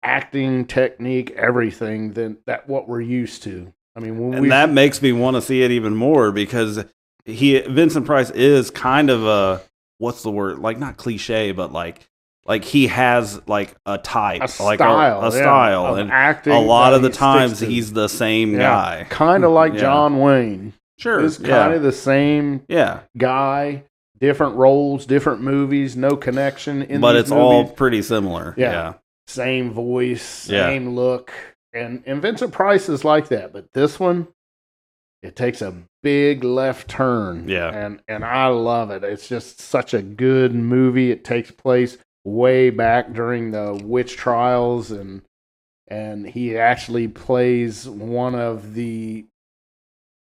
acting, technique, everything than what we're used to. I mean, that makes me want to see it even more because Vincent Price is kind of a, what's the word? Like, not cliche, but like he has like a type, a style, and acting. A lot of the times he's the same guy, kind of like John Wayne. Sure, it's kind of the same guy, different roles, different movies, no connection. But it's movies. All pretty similar. Yeah, same voice, same look, and Vincent Price is like that. But this one, it takes a big left turn. Yeah, and I love it. It's just such a good movie. It takes place way back during the witch trials, and he actually plays one of the,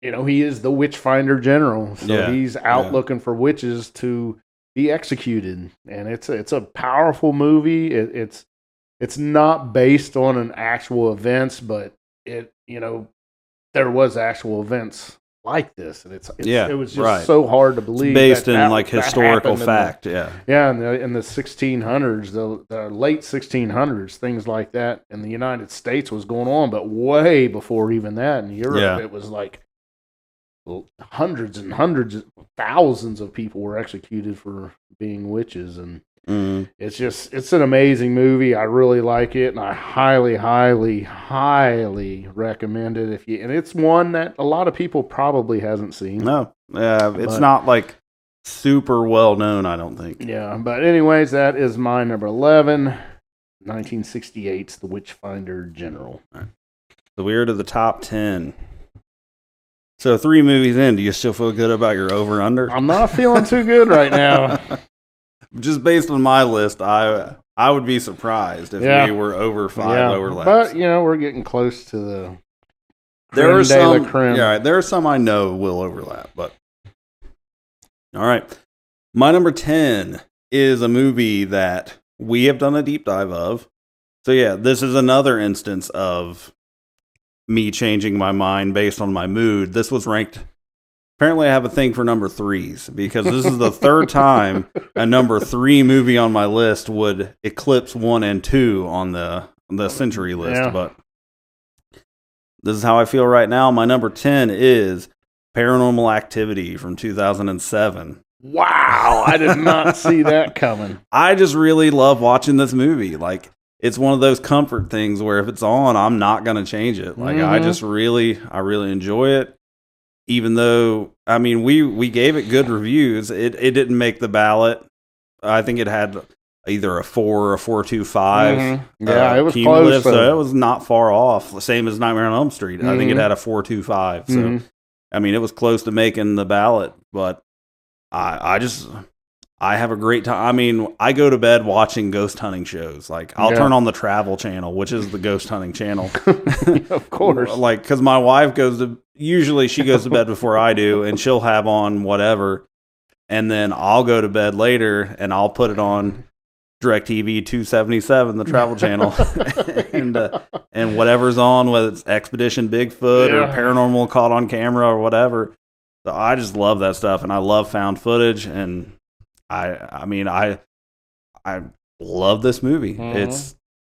he is the Witchfinder General, so he's out looking for witches to be executed, and it's a powerful movie. It's not based on an actual events, but there was actual events like this, and it was just so hard to believe. It's based in like historical fact, in the 1600s, the late 1600s, things like that in the United States was going on, but way before even that in Europe, it was like hundreds and hundreds, thousands of people were executed for being witches, and it's an amazing movie. I really like it, and I highly, highly, highly recommend it. And it's one that a lot of people probably hasn't seen. No, it's not like super well known, I don't think. Yeah, but anyways, that is my number 11, 1968's The Witchfinder General. Right. So we're to the top 10. So 3 movies in, do you still feel good about your over-under? I'm not feeling too good right now. Just based on my list, I would be surprised if we were over 5 overlaps. But we're getting close to the. There are some. Yeah, there are some I know will overlap. But all right, my number 10 is a movie that we have done a deep dive of. So yeah, this is another instance of me changing my mind based on my mood. This was ranked Apparently, I have a thing for number 3s because this is the third time a number 3 movie on my list would eclipse 1 and 2 on the century list. Yeah. But this is how I feel right now. My number 10 is Paranormal Activity from 2007. Wow, I did not see that coming. I just really love watching this movie. Like, it's one of those comfort things where if it's on, I'm not going to change it. Like, I really enjoy it. Even though, I mean, we gave it good reviews. It didn't make the ballot. I think it had either a 4 or a 4.25. Yeah, it was cumulative, close. So it was not far off. The same as Nightmare on Elm Street. I think it had a 4.25. So, I mean, it was close to making the ballot. But I have a great time. I mean, I go to bed watching ghost hunting shows. Like, I'll turn on the Travel Channel, which is the ghost hunting channel. Of course. Like, because my wife usually she goes to bed before I do, and she'll have on whatever. And then I'll go to bed later, and I'll put it on DirecTV 277, the Travel Channel. and whatever's on, whether it's Expedition Bigfoot or Paranormal Caught on Camera or whatever. So I just love that stuff, and I love found footage, and I mean, I love this movie.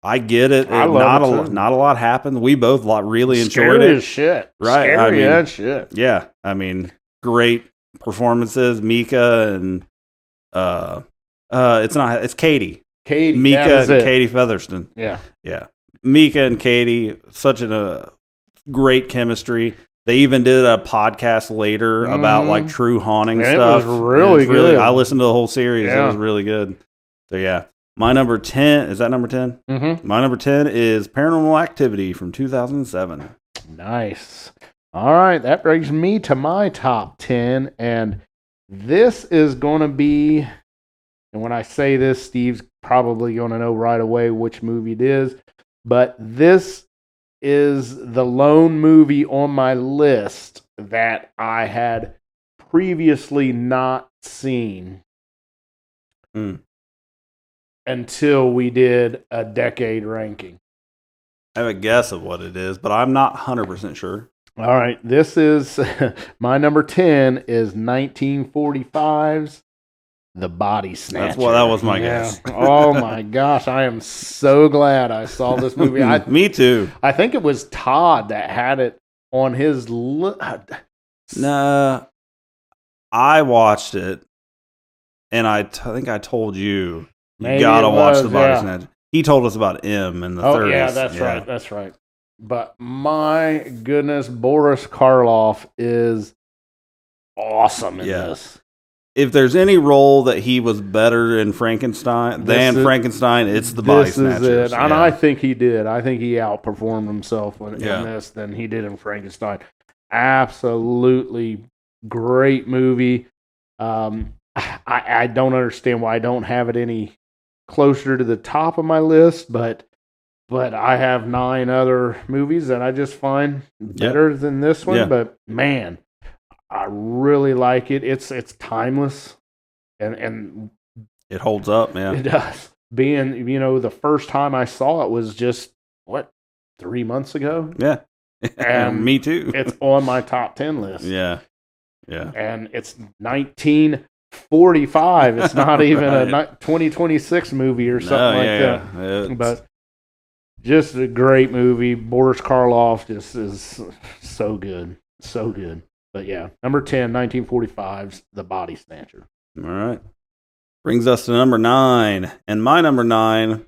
I get it. Not a lot happened. We both really enjoyed it. Scary as shit. Right. Scary as shit. Yeah. I mean, great performances. Mika and it's Katie. Mika and Katie Featherston. Yeah. Yeah. Mika and Katie, such a great chemistry. They even did a podcast later about like true haunting stuff. It was really good. I listened to the whole series. Yeah. It was really good. So yeah. My number 10, is that number 10? Mm-hmm. My number 10 is Paranormal Activity from 2007. Nice. All right, that brings me to my top 10, and this is going to be, and when I say this, Steve's probably going to know right away which movie it is, but this is the lone movie on my list that I had previously not seen. Until we did a decade ranking. I have a guess of what it is, but I'm not 100% sure. All right, this is my number 10 is 1945's The Body Snatcher. That was my guess. Oh my gosh, I am so glad I saw this movie. Me too. I think it was Todd that had it on his Nah, I watched it, and I think I told you. You gotta watch The Body Snatcher. He told us about M in the 30s. Oh, yeah, that's right. But my goodness, Boris Karloff is awesome in this. If there's any role that he was better in Frankenstein Frankenstein, it's The Body Snatcher. This is it. And I think he did. I think he outperformed himself in this than he did in Frankenstein. Absolutely great movie. I don't understand why I don't have it any closer to the top of my list, but I have 9 other movies that I just find better than this one. But man, I really like it. It's timeless, and it holds up, man. It does. Being the first time I saw it was just 3 months ago. Yeah, and me too. It's on my top 10 list. Yeah, and it's 1945. It's not even a 2026 movie or something that. But just a great movie. Boris Karloff just is so good. So good. But yeah, number 10, 1945's The Body Snatcher. All right. Brings us to number 9. And my number 9,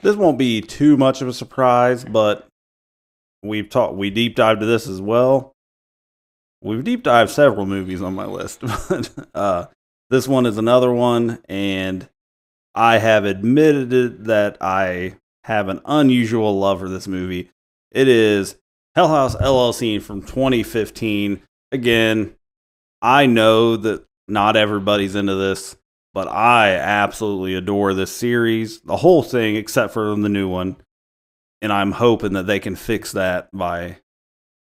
this won't be too much of a surprise, but we deep dived to this as well. We've deep dived several movies on my list, but this one is another one, and I have admitted it that I have an unusual love for this movie. It is Hell House LLC from 2015. Again, I know that not everybody's into this, but I absolutely adore this series, the whole thing except for the new one, and I'm hoping that they can fix that by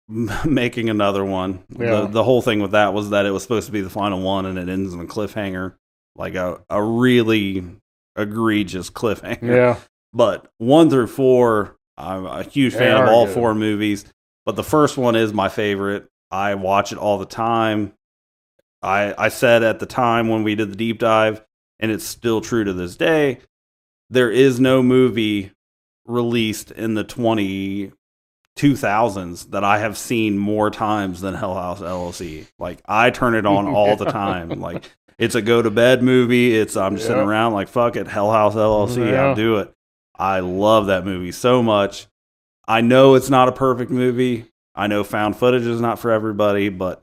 making another one. Yeah. The whole thing with that was that it was supposed to be the final one, and it ends in a cliffhanger, like a really egregious cliffhanger. Yeah. But 1 through 4, I'm a huge fan of all 4 movies, but the first one is my favorite. I watch it all the time. I said at the time when we did the deep dive, and it's still true to this day, there is no movie released in the 2000s that I have seen more times than Hell House LLC. Like, I turn it on all the time. Like, it's a go to bed movie. I'm just sitting around like, fuck it, Hell House LLC, I'll do it. I love that movie so much. I know it's not a perfect movie. I know found footage is not for everybody, but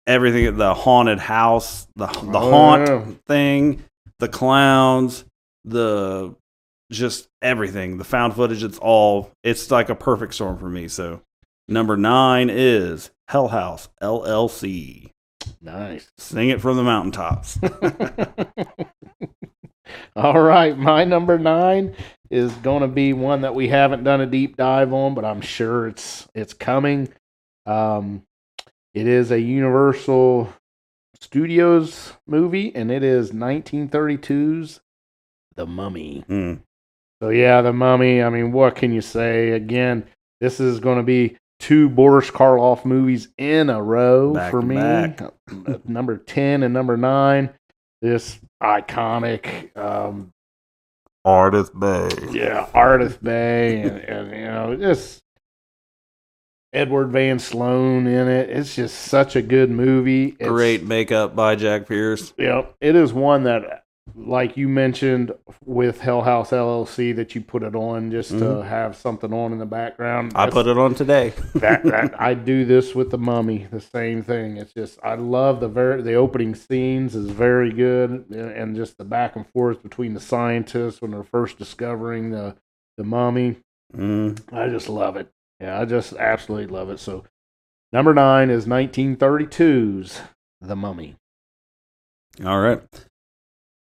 everything, the haunted house, the haunt thing, the clowns, just everything, the found footage, it's like a perfect storm for me. So number 9 is Hell House LLC. Nice. Sing it from the mountaintops. All right, my number 9 is going to be one that we haven't done a deep dive on, but I'm sure it's coming. It is a Universal Studios movie, and it is 1932's The Mummy. So yeah, The Mummy. I mean, what can you say? Again, this is going to be 2 Boris Karloff movies in a row for me. Number 10 and number 9. This iconic Ardith Bay. Yeah, Ardith Bay, and you know, just Edward Van Sloan in it. It's just such a good movie. Great makeup by Jack Pierce. Yeah, it is one that, like you mentioned with Hell House LLC, that you put it on just to have something on in the background. I put it on today. that I do this with The Mummy, the same thing. It's just, I love the opening scenes is very good, and just the back and forth between the scientists when they're first discovering the mummy. I just love it. Yeah, I just absolutely love it. So number 9 is 1932's The Mummy. All right.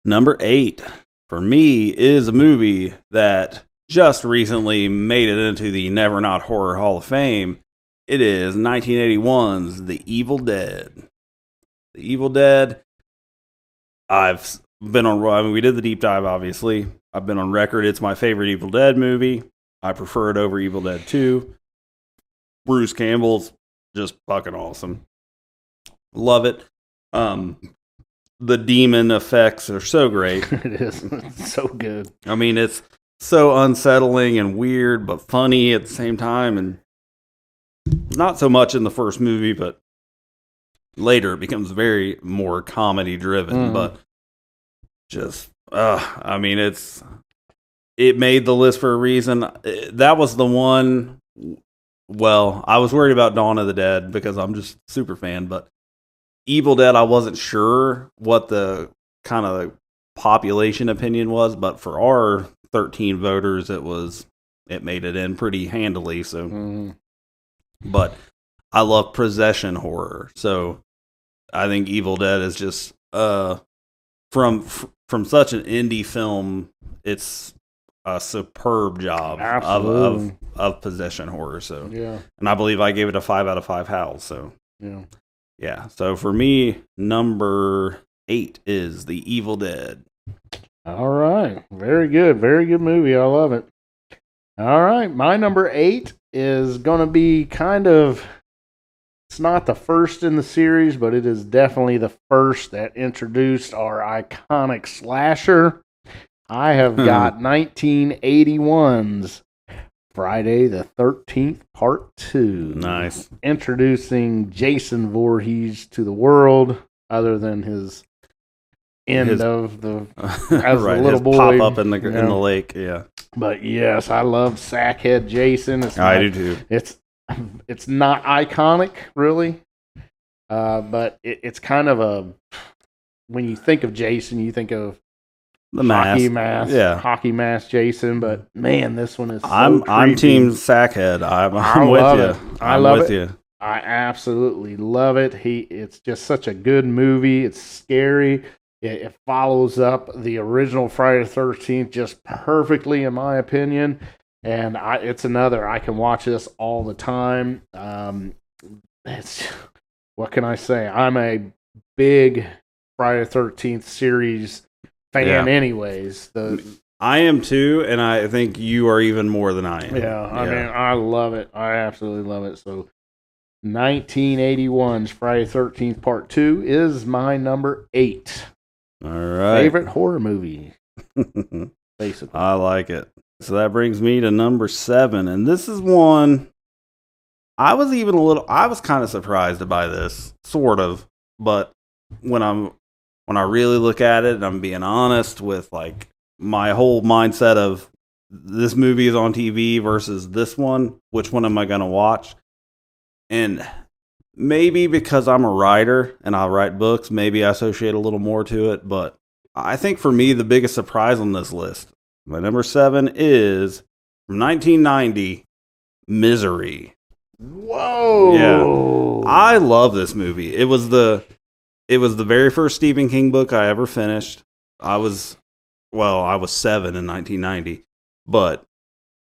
Number 8 for me is a movie that just recently made it into the Never Not Horror Hall of Fame. It is 1981's The Evil Dead. The Evil Dead, I've been on, I mean, we did the deep dive, obviously. I've been on record. It's my favorite Evil Dead movie. I prefer it over Evil Dead 2. Bruce Campbell's just fucking awesome. Love it. The demon effects are so great. It is. It's so good. I mean, it's so unsettling and weird, but funny at the same time. And not so much in the first movie, but later it becomes very more comedy driven. But just, I mean, it made the list for a reason. That was the one. Well, I was worried about Dawn of the Dead because I'm just a super fan, but Evil Dead, I wasn't sure what the kind of population opinion was, but for our 13 voters, it made it in pretty handily. So, but I love possession horror, so I think Evil Dead is just from such an indie film, it's a superb job of possession horror. So yeah, and I believe I gave it a 5 out of 5 howls. So yeah. So for me, number 8 is The Evil Dead. All right, very good movie. I love it. All right, my number 8 is gonna be kind of. It's not the first in the series, but it is definitely the first that introduced our iconic slasher. I have got 1981's Friday the 13th, Part 2. Nice. Introducing Jason Voorhees to the world, other than his of the as right, a little his boy pop up in the lake. Yeah. But yes, I love Sackhead Jason. I do too. It's not iconic, really, but it's kind of when you think of Jason, you think of the hockey mask Jason. But man, this one is. I'm Team Sackhead. I'm with you. I'm with you. I absolutely love it. It's just such a good movie. It's scary. It follows up the original Friday the 13th just perfectly, in my opinion. And it's another, I can watch this all the time. What can I say? I'm a big Friday the 13th series fan anyways. I am too, and I think you are even more than I am. Yeah, I mean, I love it. I absolutely love it. So 1981's Friday the 13th Part 2 is my number 8. All right. Favorite horror movie. Basically. I like it. So that brings me to number 7. And this is one I was kind of surprised by this, sort of. But when I really look at it, and I'm being honest with like my whole mindset of this movie is on TV versus this one, which one am I going to watch? And maybe because I'm a writer and I write books, maybe I associate a little more to it. But I think for me, the biggest surprise on this list, my number 7 is from 1990, Misery. Whoa! Yeah, I love this movie. It was the very first Stephen King book I ever finished. I was 7 in 1990,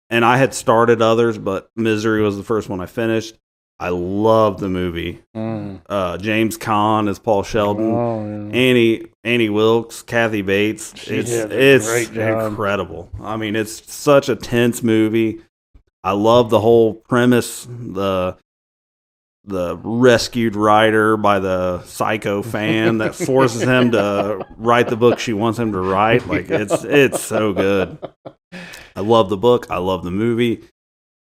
and I had started others, but Misery was the first one I finished. I love the movie. James Caan as Paul Sheldon. Oh, yeah. Annie Wilkes, Kathy Bates. It's incredible. I mean, it's such a tense movie. I love the whole premise, the rescued writer by the psycho fan that forces him to write the book she wants him to write. Like it's so good. I love the book. I love the movie.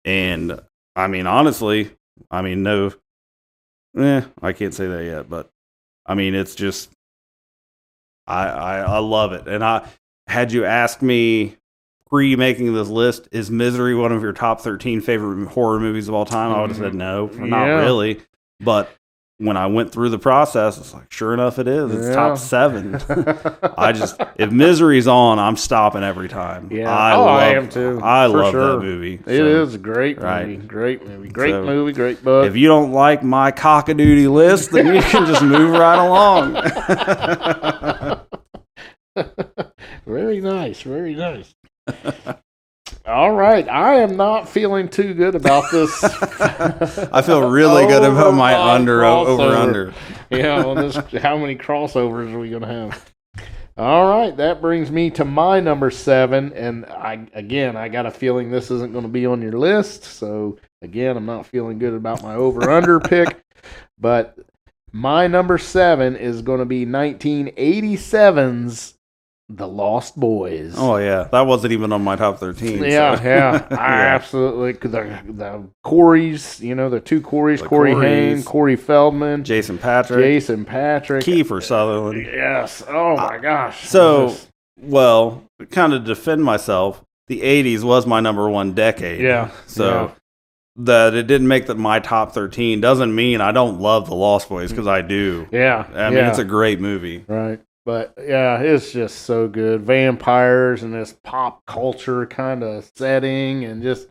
And I mean, honestly, I can't say that yet, but I mean, it's just, I love it. And had you asked me pre-making this list, is Misery one of your top 13 favorite horror movies of all time? I would have said no, not really. But when I went through the process, it's like, sure enough, it is. It's top 7. If Misery's on, I'm stopping every time. Yeah, I am too. I love that movie. It is a great movie. Right. Great movie. Great movie. Great book. If you don't like my cock-a-doodle list, then you can just move right along. Very nice. Very nice. All right, I am not feeling too good about this. I feel really good about my over-under. Yeah, how many crossovers are we going to have? All right, that brings me to my number 7, and I got a feeling this isn't going to be on your list, so again, I'm not feeling good about my over-under pick, but my number 7 is going to be 1987's The Lost Boys. Oh, yeah. That wasn't even on my top 13. Yeah. I absolutely. The Coreys, the two Coreys, Corey Haim, Corey Feldman, Jason Patrick, Kiefer Sutherland. Yes. Oh, my gosh. So, kind of defend myself, the 80s was my number 1 decade. Yeah. So, that it didn't make my top 13 doesn't mean I don't love The Lost Boys, because I do. Yeah. I mean, it's a great movie. Right. But yeah, it's just so good. Vampires and this pop culture kind of setting, and just,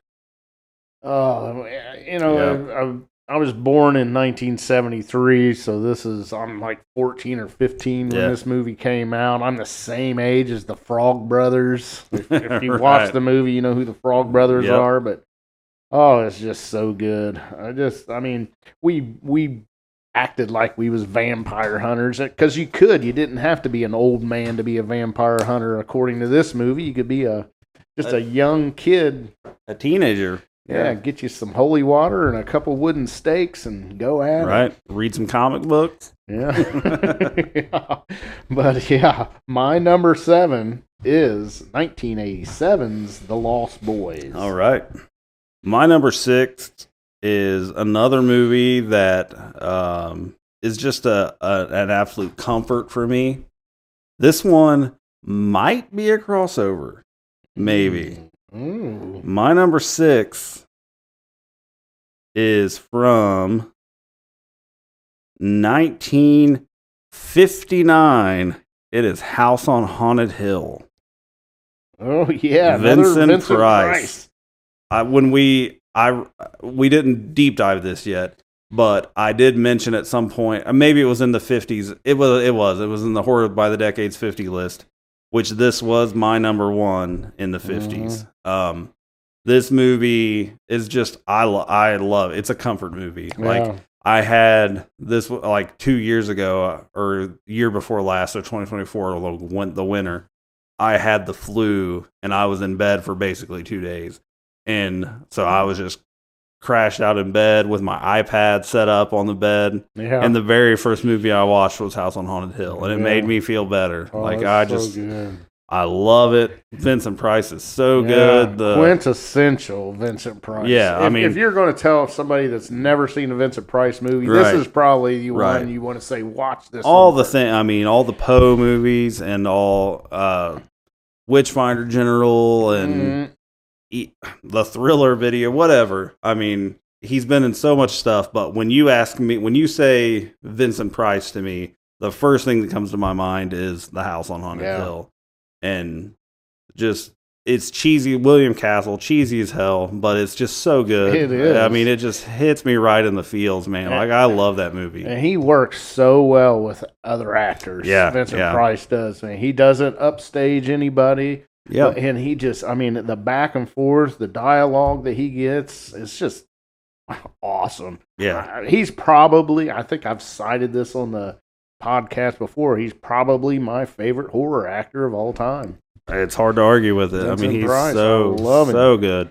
I was born in 1973, so I'm like 14 or 15 when this movie came out. I'm the same age as the Frog Brothers. If you watch the movie, you know who the Frog Brothers are. But it's just so good. We acted like we was vampire hunters, because you didn't have to be an old man to be a vampire hunter. According to this movie, you could be a young kid, a teenager. Get you some holy water and a couple wooden stakes and go at it. Right, read some comic books. Yeah. But my number 7 is 1987's The Lost Boys. All right, my number 6 is another movie that is just an absolute comfort for me. This one might be a crossover, maybe. My number 6 is from 1959. It is House on Haunted Hill. Oh yeah, Vincent Price. We didn't deep dive this yet, but I did mention at some point, maybe it was in the 50s. It was in the Horror by the Decades 50 list, which this was my number 1 in the 50s. This movie is just, I love it. It's a comfort movie. Yeah. Like, I had this like 2 years ago, or year before last, so 2024, the winter. I had the flu and I was in bed for basically 2 days. And so I was just crashed out in bed with my iPad set up on the bed. Yeah. And the very first movie I watched was House on Haunted Hill, and it made me feel better. Oh, like good. I love it. Vincent Price is so good. The quintessential Vincent Price. Yeah, if you're going to tell somebody that's never seen a Vincent Price movie, this is probably the one you want to say, watch this. All the thing. I mean, all the Poe movies and all Witchfinder General and the Thriller video, whatever. I mean, he's been in so much stuff. But when you say Vincent Price to me, the first thing that comes to my mind is The House on Haunted Hill. And just, it's cheesy, William Castle, cheesy as hell, but it's just so good. It is. I mean, it just hits me right in the feels, man. Like, I love that movie. And he works so well with other actors. Yeah. Vincent Price does. I mean, he doesn't upstage anybody. Yeah. And he just, I mean, the back and forth, the dialogue that he gets, it's just awesome. Yeah. He's probably, I think I've cited this on the podcast before, he's probably my favorite horror actor of all time. It's hard to argue with it. Vincent I mean, he's Price, so good.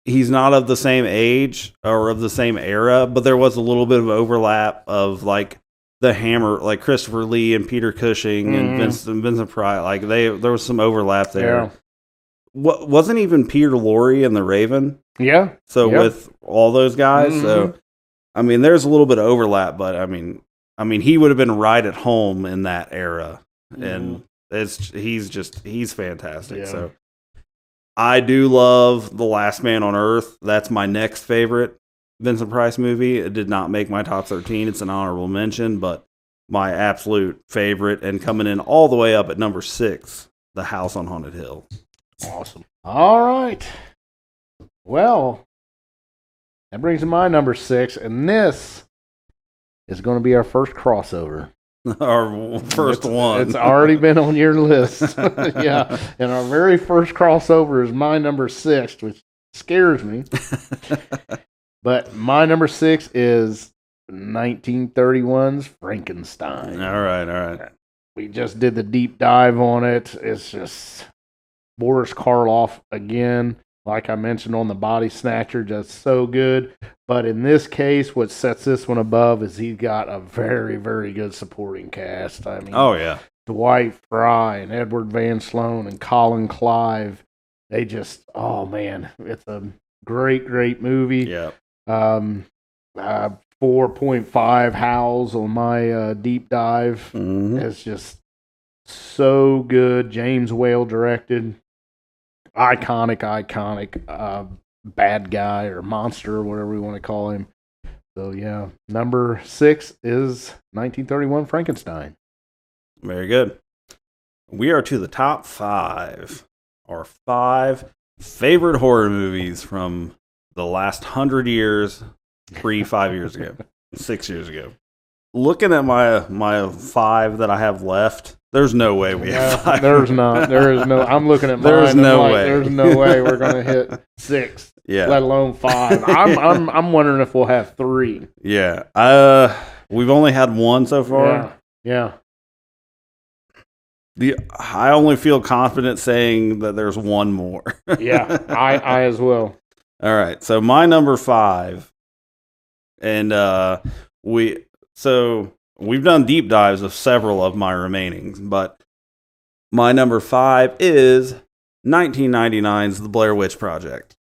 He's not of the same age or of the same era, but there was a little bit of overlap of like the Hammer, like Christopher Lee and Peter Cushing and Vincent Price. Like there was some overlap there. Yeah. Wasn't even Peter Lorre in The Raven? Yeah. So with all those guys, so I mean, there's a little bit of overlap, but I mean, he would have been right at home in that era, and he's fantastic. Yeah. So I do love The Last Man on Earth. That's my next favorite Vincent Price movie. It did not make my top 13. It's an honorable mention, but my absolute favorite, and coming in all the way up at number 6, The House on Haunted Hill. Awesome. All right. Well, that brings to my number 6, and this is going to be our first crossover. Our first one. It's already been on your list. Yeah. And our very first crossover is my number 6, which scares me. But my number 6 is 1931's Frankenstein. All right. We just did the deep dive on it. It's just Boris Karloff again. Like I mentioned on The Body Snatcher, just so good. But in this case, what sets this one above is he's got a very, very good supporting cast. I mean, Dwight Fry and Edward Van Sloan and Colin Clive. They just, oh man, it's a great, great movie. Yeah. 4.5 howls on my deep dive. It's just so good. James Whale directed. Iconic bad guy or monster or whatever we want to call him. So yeah, number 6 is 1931 Frankenstein. Very good. We are to the top 5. Our 5 favorite horror movies from the last 100 years, 5 years ago, 6 years ago. Looking at my 5 that I have left, there's no way we have 5. There's not. There is no. I'm looking at mine. There's no way. There's no way we're gonna hit 6. Yeah. Let alone 5. I'm wondering if we'll have 3. Yeah. We've only had 1 so far. Yeah. I only feel confident saying that there's 1 more. Yeah. I as well. All right. So my number 5, and we've done deep dives of several of my remainings, but my number 5 is 1999's The Blair Witch Project.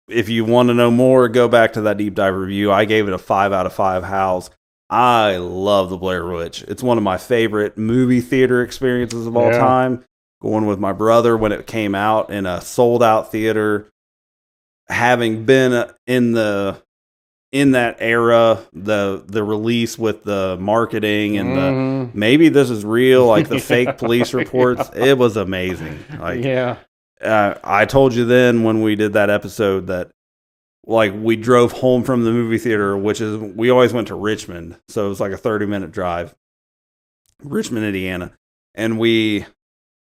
If you want to know more, go back to that deep dive review. I gave it a 5 out of 5 howls. I love The Blair Witch. It's one of my favorite movie theater experiences of all time. Going with my brother when it came out in a sold out theater, having been in that era, the release with the marketing and the maybe this is real, like the fake police reports, it was amazing. Like, I told you then when we did that episode that like we drove home from the movie theater, which is we always went to Richmond, so it was like a 30-minute drive, Richmond, Indiana, and we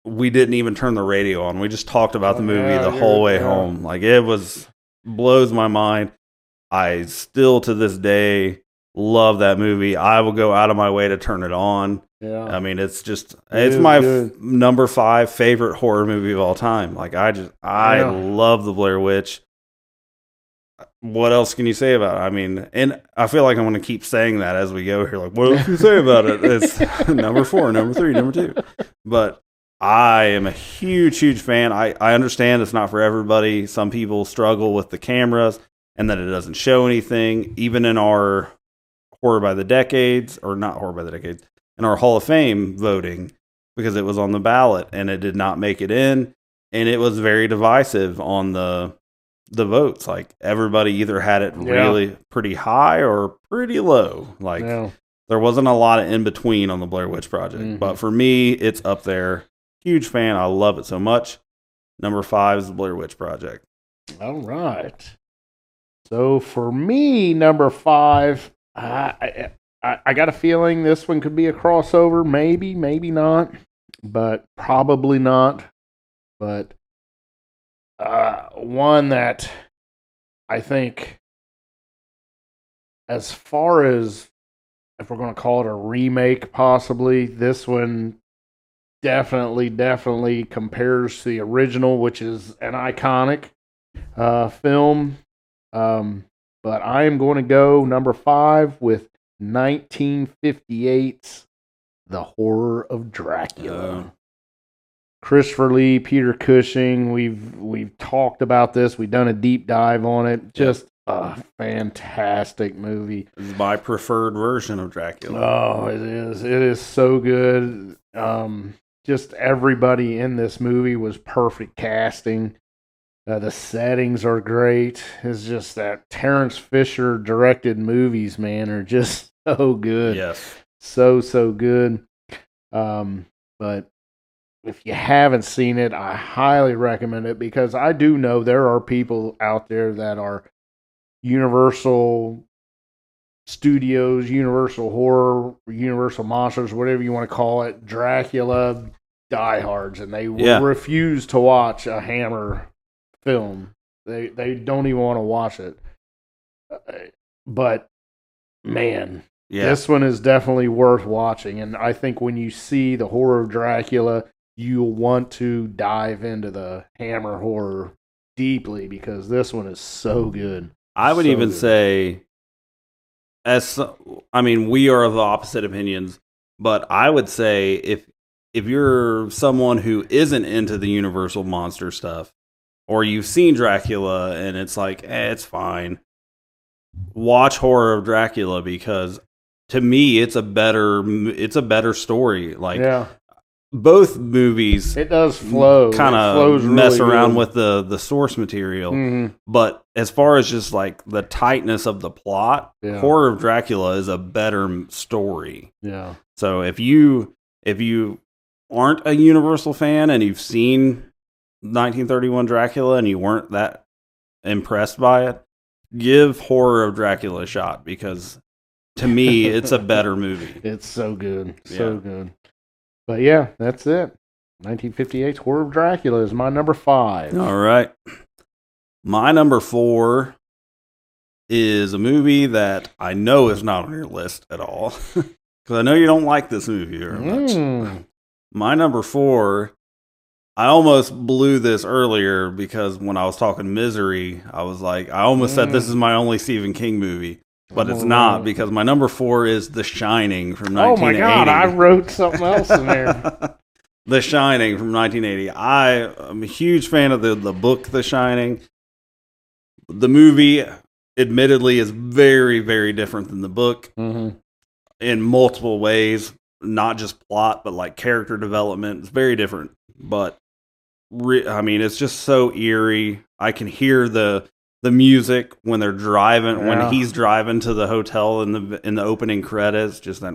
didn't even turn the radio on. We just talked about the movie the whole way home. Like it blows my mind. I still to this day love that movie. I will go out of my way to turn it on. Yeah. I mean, it's my number 5 favorite horror movie of all time. Like I love The Blair Witch. what else can you say about it? I mean, and I feel like I'm going to keep saying that as we go here. Like, what else can you say about it? It's number 4, number 3, number 2. But I am a huge, huge fan. I understand it's not for everybody. Some people struggle with the cameras and that it doesn't show anything. Even in our Horror by the Decades, or not Horror by the Decades, in our Hall of Fame voting, because it was on the ballot and it did not make it in. And it was very divisive on the votes. Like, everybody either had it really pretty high or pretty low. Like, there wasn't a lot of in between on the Blair Witch Project. But for me, it's up there. Huge fan. I love it so much. Number 5 is the Blair Witch Project. All right. So for me, number 5, I got a feeling this one could be a crossover. Maybe, maybe not, but probably not. But one that I think, as far as if we're going to call it a remake, possibly, this one definitely compares to the original, which is an iconic film. But I am going to go number 5 with 1958's The Horror of Dracula. Christopher Lee, Peter Cushing. We've talked about this. We've done a deep dive on it. Just a fantastic movie. It's my preferred version of Dracula. Oh, it is. It is so good. Just everybody in this movie was perfect casting. The settings are great. It's just that Terrence Fisher directed movies, man, are just so good. Yes. So good. But if you haven't seen it, I highly recommend it, because I do know there are people out there that are Universal Studios, Universal Horror, Universal Monsters, whatever you want to call it, Dracula diehards, and they refuse to watch a Hammer film. They don't even want to watch it. But man, this one is definitely worth watching, and I think when you see The Horror of Dracula, you'll want to dive into the Hammer horror deeply, because this one is so good. I would even say, we are of the opposite opinions, but I would say if you're someone who isn't into the Universal monster stuff, or you've seen Dracula and it's like, it's fine, watch Horror of Dracula, because to me it's a better story. Like, both movies, it does flow, kind of mess really around with the source material, but as far as just like the tightness of the plot, Horror of Dracula is a better story. Yeah. So if you aren't a Universal fan and you've seen 1931 Dracula and you weren't that impressed by it, give Horror of Dracula a shot, because to me it's a better movie. It's so good. So good. But yeah, that's it. 1958's Horror of Dracula is my number 5. All right. My number 4 is a movie that I know is not on your list at all, because I know you don't like this movie very much. My number 4, I almost blew this earlier, because when I was talking Misery, I was like, I almost said this is my only Stephen King movie. But it's not, because my number 4 is The Shining from 1980. Oh my God, I wrote something else in there. The Shining from 1980. I am a huge fan of the book The Shining. The movie, admittedly, is very, very different than the book in multiple ways. Not just plot, but like character development. It's very different. But, it's just so eerie. I can hear the music when they're driving, when he's driving to the hotel in the opening credits, just that,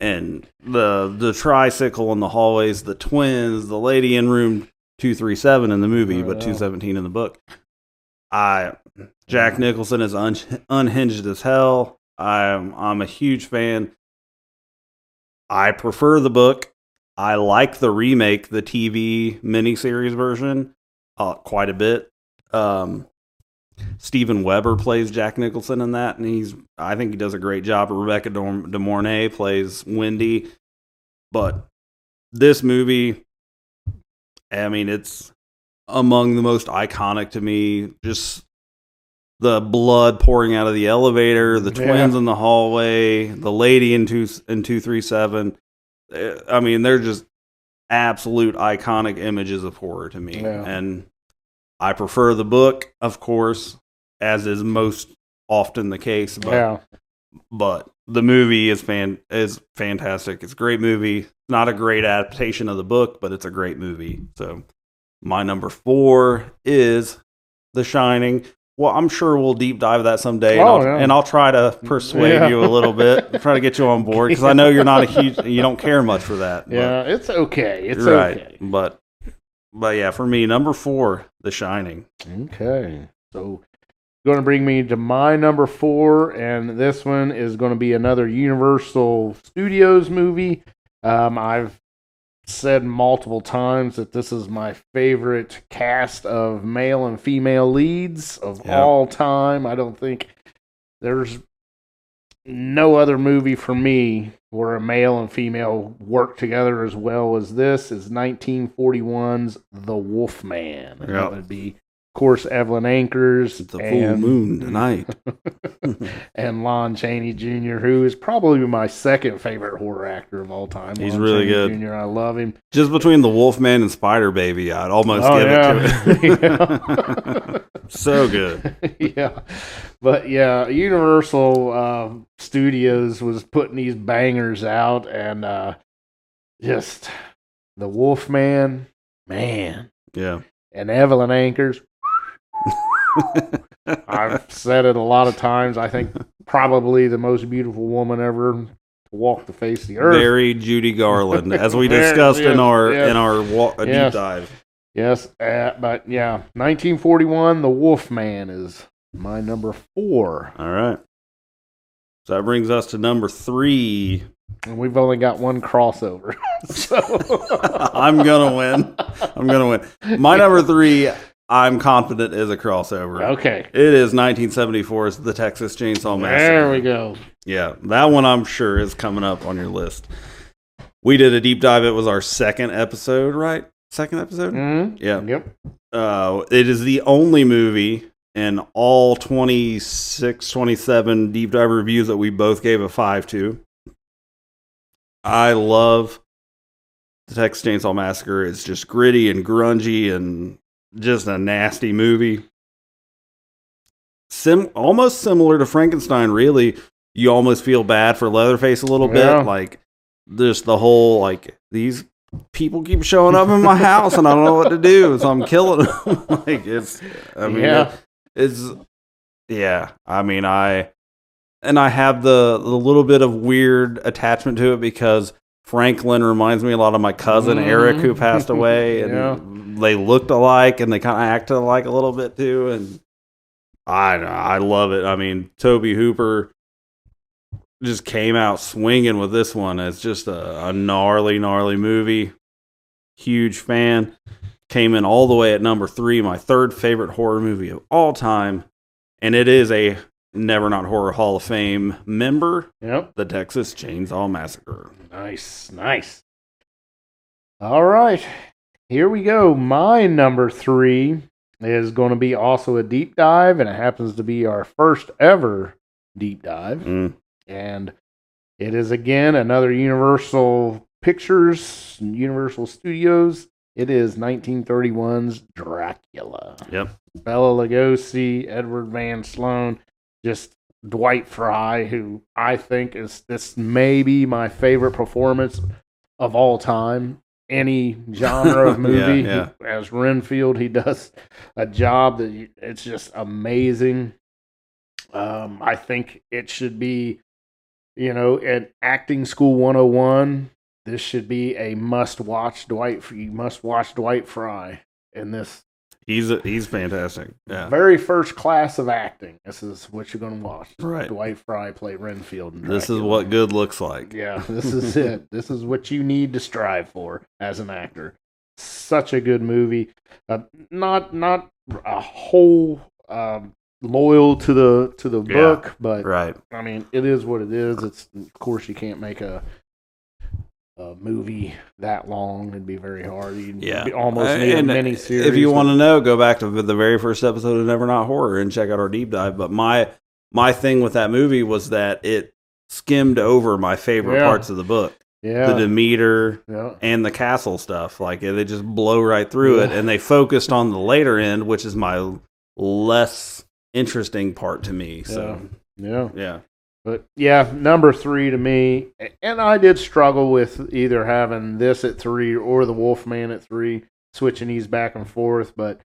and the tricycle in the hallways, the twins, the lady in room 237 in the movie, but 217 in the book. Jack Nicholson is unhinged as hell. I'm a huge fan. I prefer the book. I like the remake, the TV miniseries version, quite a bit. Steven Weber plays Jack Nicholson in that, and I think he does a great job. Rebecca De Mornay plays Wendy. But this movie, it's among the most iconic to me. Just the blood pouring out of the elevator, the twins in the hallway, the lady in 237. I mean, they're just absolute iconic images of horror to me. Yeah. And I prefer the book, of course, as is most often the case. But the movie is fantastic. It's a great movie. Not a great adaptation of the book, but it's a great movie. So my number 4 is The Shining. Well, I'm sure we'll deep dive that someday, and I'll try to persuade you a little bit, try to get you on board, because I know you're not you don't care much for that. Yeah, it's okay. It's okay. But yeah, for me, number 4, The Shining. Okay, so going to bring me to my number 4, and this one is going to be another Universal Studios movie. I've said multiple times that this is my favorite cast of male and female leads of all time. I don't think there's no other movie for me where a male and female work together as well as this. Is 1941's The Wolfman. Yep. That would be, of course, Evelyn Ankers. The full moon tonight. And Lon Chaney Jr., who is probably my second favorite horror actor of all time. He's Lon really Chaney good. Jr., I love him. Just between The Wolfman and Spider Baby, I'd almost give it to it. So good. Yeah. But yeah, Universal Studios was putting these bangers out, and just The Wolfman, man. Yeah. And Evelyn Ankers. I've said it a lot of times. I think probably the most beautiful woman ever to walk the face of the earth. Very Judy Garland, as we discussed in our deep dive. Yes, but yeah, 1941, The Wolfman is my number 4. All right. So that brings us to number 3. And we've only got one crossover. So I'm gonna win. My number 3, I'm confident, is a crossover. Okay. It is 1974's The Texas Chainsaw Massacre. There we go. Yeah, that one I'm sure is coming up on your list. We did a deep dive. It was our second episode, right? Second episode? Mm-hmm. Yeah. Yep. It is the only movie in all 26, 27 deep dive reviews that we both gave a 5 to. I love The Texas Chainsaw Massacre. It's just gritty and grungy and just a nasty movie. Almost similar to Frankenstein, really. You almost feel bad for Leatherface a little bit. Like, just the whole, like, these people keep showing up in my house and I don't know what to do, so I'm killing them. Like, I have the little bit of weird attachment to it because Franklin reminds me a lot of my cousin Eric, who passed away, and they looked alike and they kind of acted alike a little bit too. And I love it. I mean, Tobe Hooper just came out swinging with this one. It's just a gnarly movie. Huge fan. Came in all the way at number 3, my third favorite horror movie of all time, and it is a Never Not Horror Hall of Fame member. Yep. The Texas Chainsaw Massacre. Nice. All right. Here we go. My number 3 is going to be also a deep dive, and it happens to be our first ever deep dive. And it is, again, another Universal Pictures, Universal Studios. It is 1931's Dracula. Yep. Bela Lugosi, Edward Van Sloan, just Dwight Fry, who I think is this may be my favorite performance of all time. Any genre of movie. As Renfield, he does a job that it's just amazing. I think it should be, at Acting School 101, this should be a must-watch Dwight Fry in this. He's fantastic. Yeah. Very first class of acting. This is what you're going to watch. Right. Dwight Fry play Renfield. This is what good looks like. Yeah, this is it. This is what you need to strive for as an actor. Such a good movie. Not a whole loyal to the book, but right. I mean, it is what it is. It's, of course, you can't make a movie that long. It'd be very hard. You'd Yeah. almost need a And mini series. if you want to know, go back to the very first episode of Never Not Horror and check out our deep dive. But my thing with that movie was that it skimmed over my favorite parts of the book. Yeah. The Demeter and the castle stuff. Like, they just blow right through it. And they focused on the later end, which is my less interesting part to me. So, yeah. But yeah, number 3 to me, and I did struggle with either having this at 3 or the Wolfman at 3, switching these back and forth. But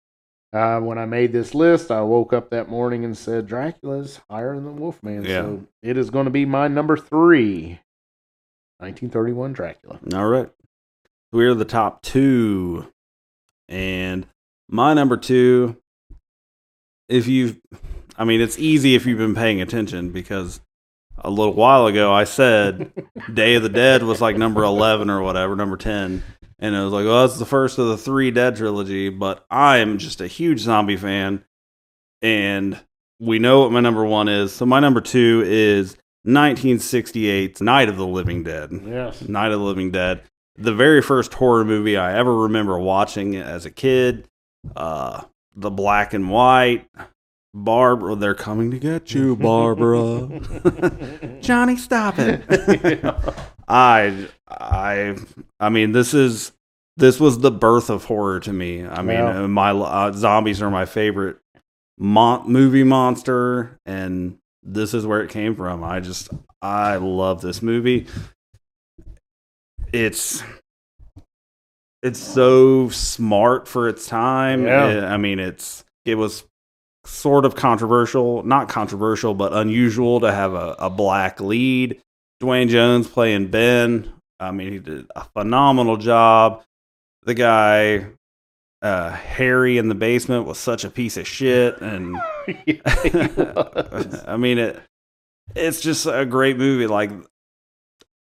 when I made this list, I woke up that morning and said Dracula's higher than the Wolfman. Yeah. So it is going to be my number 3, 1931 Dracula. All right. We're the top 2. And my number 2, it's easy if you've been paying attention, because a little while ago I said Day of the Dead was like number 11 or whatever, number 10. And it was like, oh, that's the first of the 3 Dead trilogy. But I am just a huge zombie fan. And we know what my number 1 is. So my number 2 is 1968's Night of the Living Dead. Yes. Night of the Living Dead. The very first horror movie I ever remember watching as a kid. The black and white. Barbara, they're coming to get you, Barbara. Johnny, stop it. I mean, this was the birth of horror to me. I mean, my zombies are my favorite movie monster, and this is where it came from. I love this movie. It's so smart for its time. Yeah. It was sort of not controversial, but unusual to have a black lead. Dwayne Jones playing Ben. I mean, he did a phenomenal job. The guy, Harry in the basement, was such a piece of shit. And I mean, it's just a great movie. Like,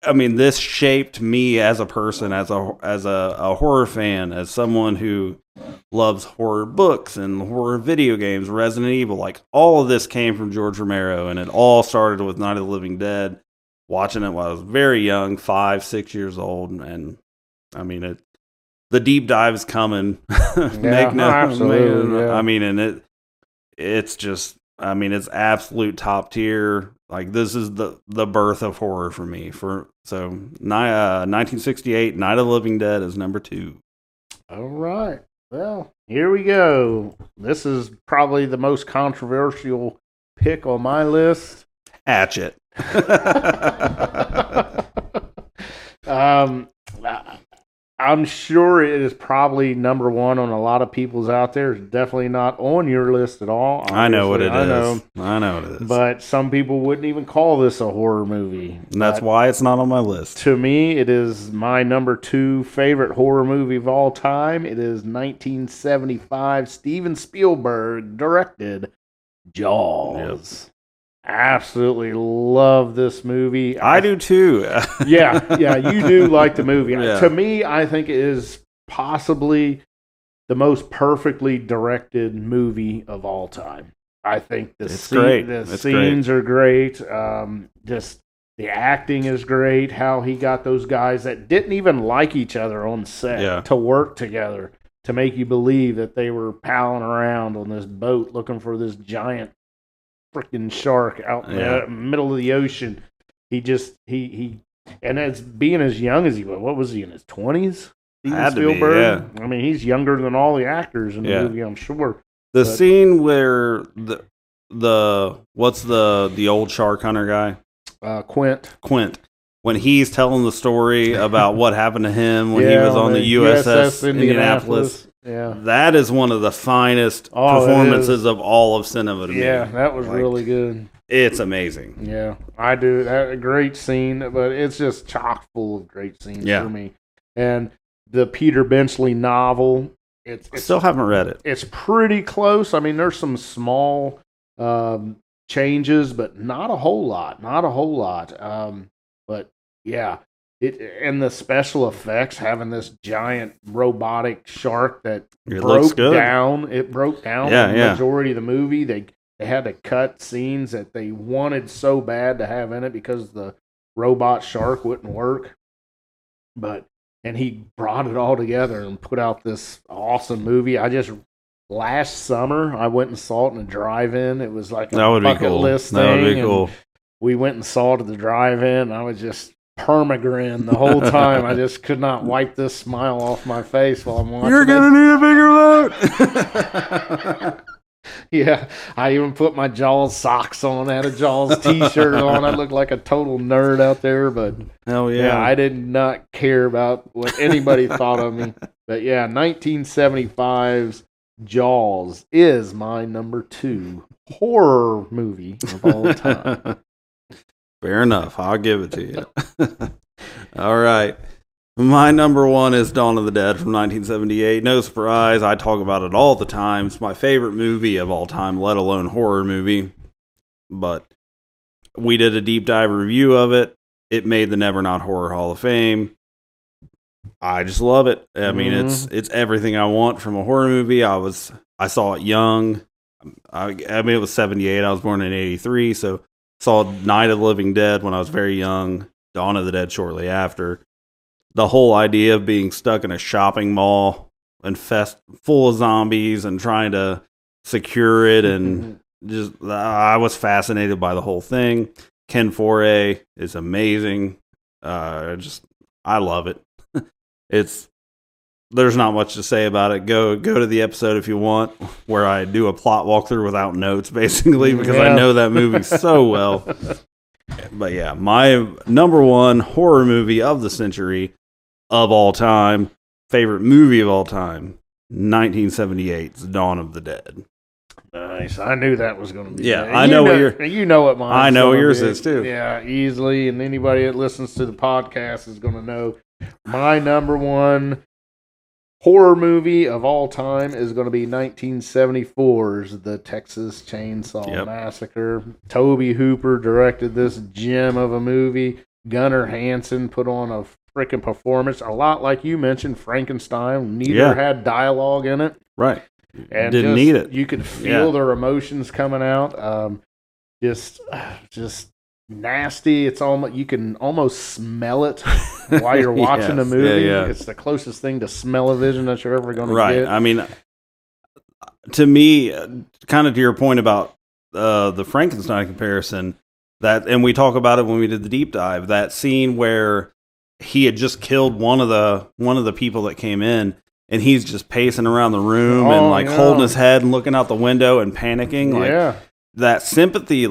I mean, this shaped me as a person, as a horror fan, as someone who loves horror books and horror video games, Resident Evil. Like, all of this came from George Romero, and it all started with Night of the Living Dead. Watching it while I was very young, 5, 6 years old, and I mean, the deep dive is coming. Absolutely. Yeah. I mean, and it's just, I mean, it's absolute top tier. Like, this is the birth of horror for me. So 1968, Night of the Living Dead is number 2. All right. Well, here we go. This is probably the most controversial pick on my list. Hatchet. I'm sure it is probably number 1 on a lot of people's out there. It's definitely not on your list at all. Obviously. I know what it is. I know what it is. But some people wouldn't even call this a horror movie. And that's why it's not on my list. To me, it is my number 2 favorite horror movie of all time. It is 1975 Steven Spielberg directed Jaws. Yep. Absolutely love this movie. I do too. yeah, you do like the movie. Yeah. To me, I think it is possibly the most perfectly directed movie of all time. I think the scenes are great. Just the acting is great. How he got those guys that didn't even like each other on set to work together to make you believe that they were palling around on this boat looking for this giant freaking shark out in the middle of the ocean. He and as being as young as he was, what was he, in his 20s? Steven Spielberg. I mean, he's younger than all the actors in the movie, I'm sure. The scene where what's the old shark hunter guy? Quint. When he's telling the story about what happened to him when he was on the USS Indianapolis. Yeah, that is one of the finest performances of all of cinema to me. Yeah, that was really good. It's amazing. Yeah, I do. That a great scene, but it's just chock full of great scenes for me. And the Peter Benchley novel, it's still haven't read it. It's pretty close. I mean, there's some small changes, but not a whole lot. But yeah. And the special effects, having this giant robotic shark that broke down the majority of the movie. They had to cut scenes that they wanted so bad to have in it because the robot shark wouldn't work. And he brought it all together and put out this awesome movie. Last summer, I went and saw it in a drive-in. It was like a bucket list thing. That would be cool. We went and saw it at the drive-in. And I was just permagrin the whole time. I just could not wipe this smile off my face while I'm watching. You're gonna need a bigger load. Yeah, I even put my Jaws socks on. I had a Jaws t-shirt on. I looked like a total nerd out there, but hell yeah, I did not care about what anybody thought of me. But yeah, 1975's Jaws is my number 2 horror movie of all time. Fair enough. I'll give it to you. All right. My number 1 is Dawn of the Dead from 1978. No surprise. I talk about it all the time. It's my favorite movie of all time, let alone horror movie. But we did a deep dive review of it. It made the Never Not Horror Hall of Fame. I just love it. I mean, it's everything I want from a horror movie. I saw it young. I mean, it was 78. I was born in 83, so saw Night of the Living Dead when I was very young. Dawn of the Dead shortly after. The whole idea of being stuck in a shopping mall and full of zombies and trying to secure it, and I was fascinated by the whole thing. Ken Foree is amazing. I love it. There's not much to say about it. Go to the episode if you want, where I do a plot walkthrough without notes, basically, because I know that movie so well. But yeah, my number 1 horror movie of the century, of all time, favorite movie of all time, 1978's Dawn of the Dead. Nice. I knew that was going to be. Yeah, I know what what mine. I know what yours is too. Yeah, easily, and anybody that listens to the podcast is going to know my number 1 horror movie of all time is going to be 1974's The Texas Chainsaw Massacre. Tobe Hooper directed this gem of a movie. Gunnar Hansen put on a freaking performance, a lot like you mentioned, Frankenstein. Neither had dialogue in it. Right. And didn't need it. You could feel their emotions coming out. Just nasty. It's almost, you can almost smell it while you're watching the movie. Yeah. It's the closest thing to smell-o-vision that you're ever going to get. I mean, to me, kind of to your point about the Frankenstein comparison, and we talk about it when we did the deep dive, that scene where he had just killed one of the people that came in, and he's just pacing around the room and holding his head and looking out the window and panicking. That sympathy,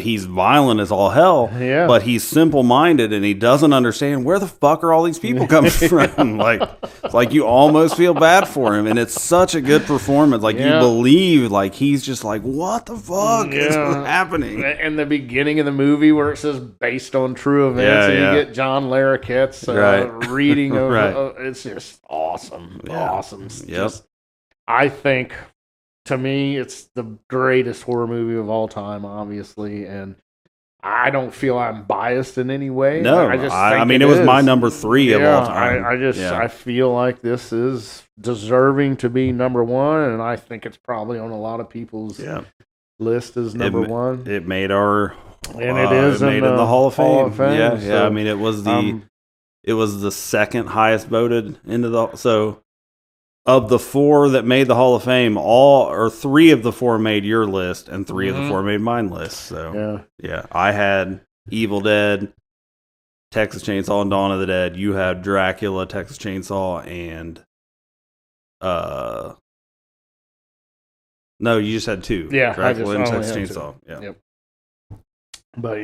he's violent as all hell, but he's simple-minded and he doesn't understand where the fuck are all these people coming from. It's like you almost feel bad for him, and it's such a good performance. You believe, he's just like, what the fuck is happening? In the beginning of the movie where it says based on true events, and you get John Larroquette's reading of it's just awesome. Awesome. I think, to me, it's the greatest horror movie of all time, obviously, and I don't feel I'm biased in any way. No, I mean, it was my number 3 of all time. I feel like this is deserving to be number 1, and I think it's probably on a lot of people's list as number 1. It made our and it is it made in the Hall of Fame. So, I mean, it was the second highest voted into the Of the 4 that made the Hall of Fame, 3 of the 4 made your list, and 3 of the 4 made mine list. So I had Evil Dead, Texas Chainsaw, and Dawn of the Dead. You had Dracula, Texas Chainsaw, and no, you just had 2. Yeah, Dracula and Texas Chainsaw. 2. Yeah. Yep. But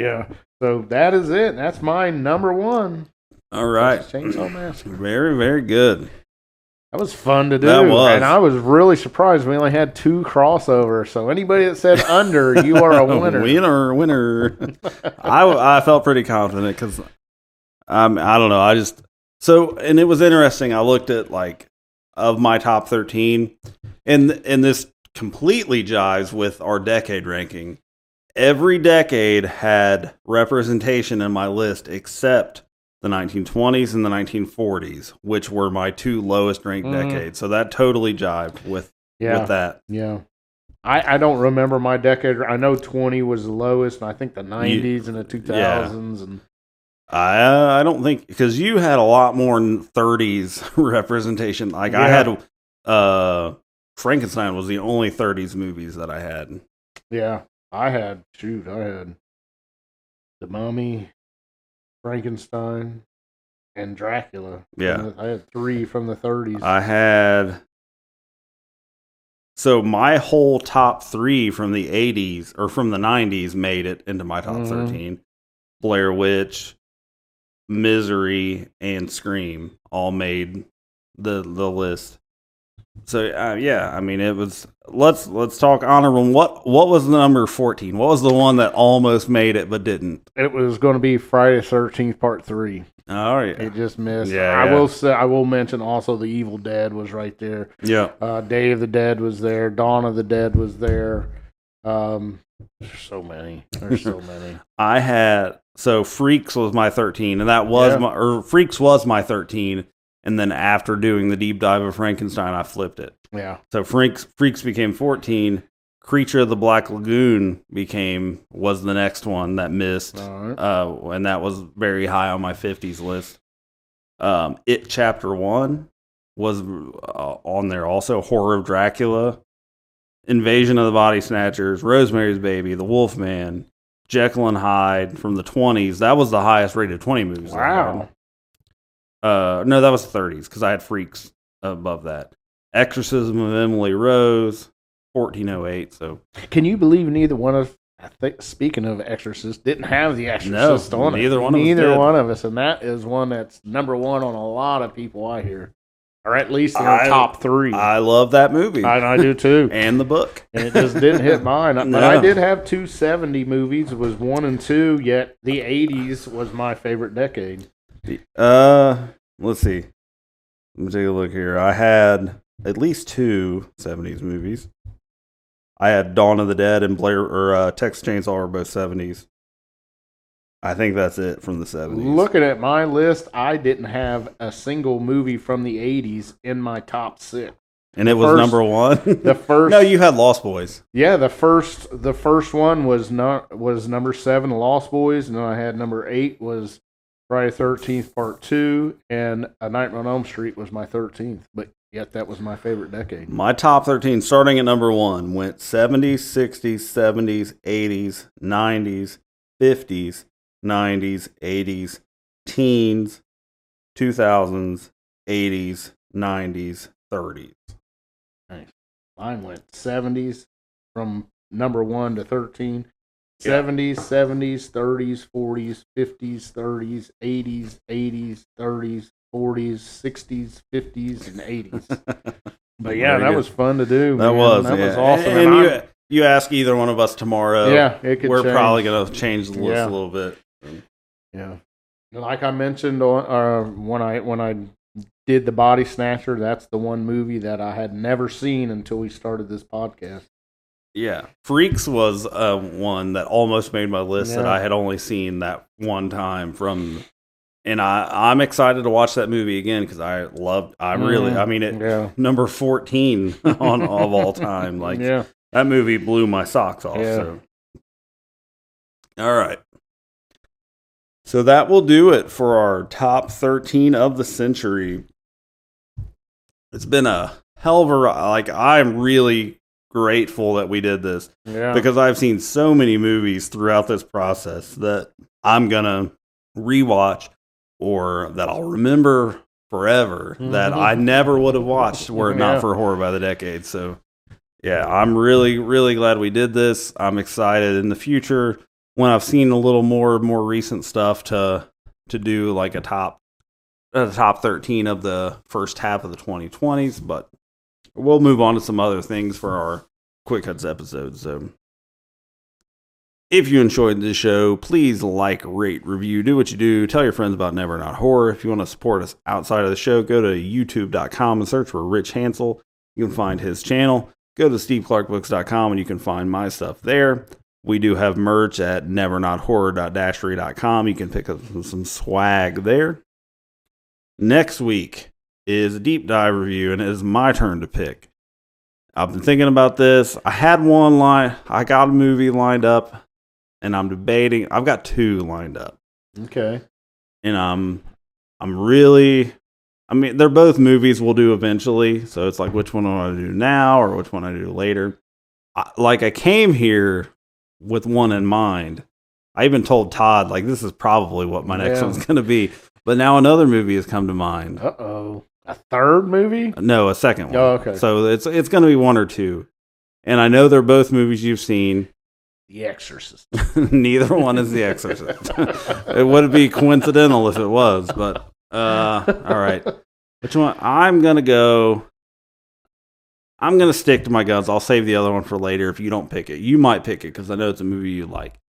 so that is it. That's my number 1. All right, Texas Chainsaw Massacre. Very, very good. That was fun to do. That was. And I was really surprised we only had 2 crossovers. So anybody that said under, you are a winner. winner. I felt pretty confident because I don't know. And it was interesting. I looked at of my top 13, and this completely jives with our decade ranking. Every decade had representation in my list except the 1920s and the 1940s, which were my 2 lowest ranked decades. So that totally jived with that. Yeah. I don't remember my decade. I know 20 was the lowest, and I think the 90s and the 2000s. And I don't think, because you had a lot more 30s representation. Like I had Frankenstein was the only 30s movies that I had. Yeah, I had The Mummy, Frankenstein, and Dracula. Yeah. I had 3 from the 30s. I had... So my whole top 3 from the 80s, or from the 90s, made it into my top 13. Blair Witch, Misery, and Scream all made the list. So yeah, I mean, it was. Let's talk honorable. What was the number 14? What was the one that almost made it but didn't? It was going to be Friday the 13th Part 3. All right, it just missed. Yeah, I will mention also The Evil Dead was right there. Yeah, Day of the Dead was there. Dawn of the Dead was there. There's so many. I had Freaks was my 13, and that was Freaks was my 13. And then after doing the deep dive of Frankenstein, I flipped it. Yeah. So Freaks became 14. Creature of the Black Lagoon was the next one that missed. Right. And that was very high on my 50s list. It Chapter 1 was on there also. Horror of Dracula, Invasion of the Body Snatchers, Rosemary's Baby, The Wolfman, Jekyll and Hyde from the 20s. That was the highest rated 20 movies. Wow. No, that was 30s because I had Freaks above that. Exorcism of Emily Rose, 1408. So, can you believe neither one of? I think speaking of Exorcist, didn't have the Exorcist on it. Neither one of us, and that is one that's number one on a lot of people I hear, or at least in our top 3. I love that movie. I do too, and the book. And it just didn't hit mine. No. But I did have 2 70 movies. Was 1 and 2. Yet the 80s was my favorite decade. Let's see. Let me take a look here. I had at least 2 70s movies. I had Dawn of the Dead and Texas Chainsaw are both 70s. I think that's it from the 70s. Looking at my list, I didn't have a single movie from the 80s in my top 6. And it was number 1? The first. No, you had Lost Boys. Yeah, the first one was number 7, Lost Boys, and then I had number 8 was Friday the 13th Part 2, and A Nightmare on Elm Street was my 13th. But yet that was my favorite decade. My top 13, starting at number 1, went 70s, 60s, 70s, 80s, 90s, 50s, 90s, 80s, teens, 2000s, 80s, 90s, 30s. Nice. Mine went 70s from number 1 to 13. 70s, 70s, 30s, 40s, 50s, 30s, 80s, 80s, 30s, 40s, 60s, 50s, and 80s. But yeah, that was fun to do. That was awesome. And you ask either one of us tomorrow. Yeah, it could we're change. probably going to change the list a little bit. Yeah. Like I mentioned when I did The Body Snatcher, that's the one movie that I had never seen until we started this podcast. Yeah. Freaks was one that almost made my list that I had only seen that one time from, and I'm excited to watch that movie again because number 14 of all time. Like that movie blew my socks off. Yeah. So. All right. So that will do it for our top 13 of the century. It's been a hell of a, I'm really grateful that we did this because I've seen so many movies throughout this process that I'm going to rewatch or that I'll remember forever that I never would have watched were it not for Horror by the Decade. So yeah, I'm really, really glad we did this. I'm excited in the future when I've seen a little more recent stuff to do like a top 13 of the first half of the 2020s, but we'll move on to some other things for our Quick Cuts episodes. So if you enjoyed this show, please like, rate, review, do what you do. Tell your friends about Never Not Horror. If you want to support us outside of the show, go to youtube.com and search for Rich Hansel. You can find his channel. Go to steveclarkbooks.com and you can find my stuff there. We do have merch at nevernothorror.dashery.com. You can pick up some swag there. Next week is a deep dive review, and it is my turn to pick. I've been thinking about this. I had one line. I got a movie lined up, and I'm debating. I've got 2 lined up. Okay. and I'm really, I mean, they're both movies we'll do eventually. So it's like, which one do I do now or which one I do later? I came here with one in mind. I even told Todd, like, this is probably what my next one's going to be. But now another movie has come to mind. Uh-oh. A third movie? No, a second one. Oh, okay. So it's going to be one or two. And I know they're both movies you've seen. The Exorcist. Neither one is The Exorcist. It would be coincidental if it was, but all right. Which one? I'm going to stick to my guns. I'll save the other one for later if you don't pick it. You might pick it because I know it's a movie you like.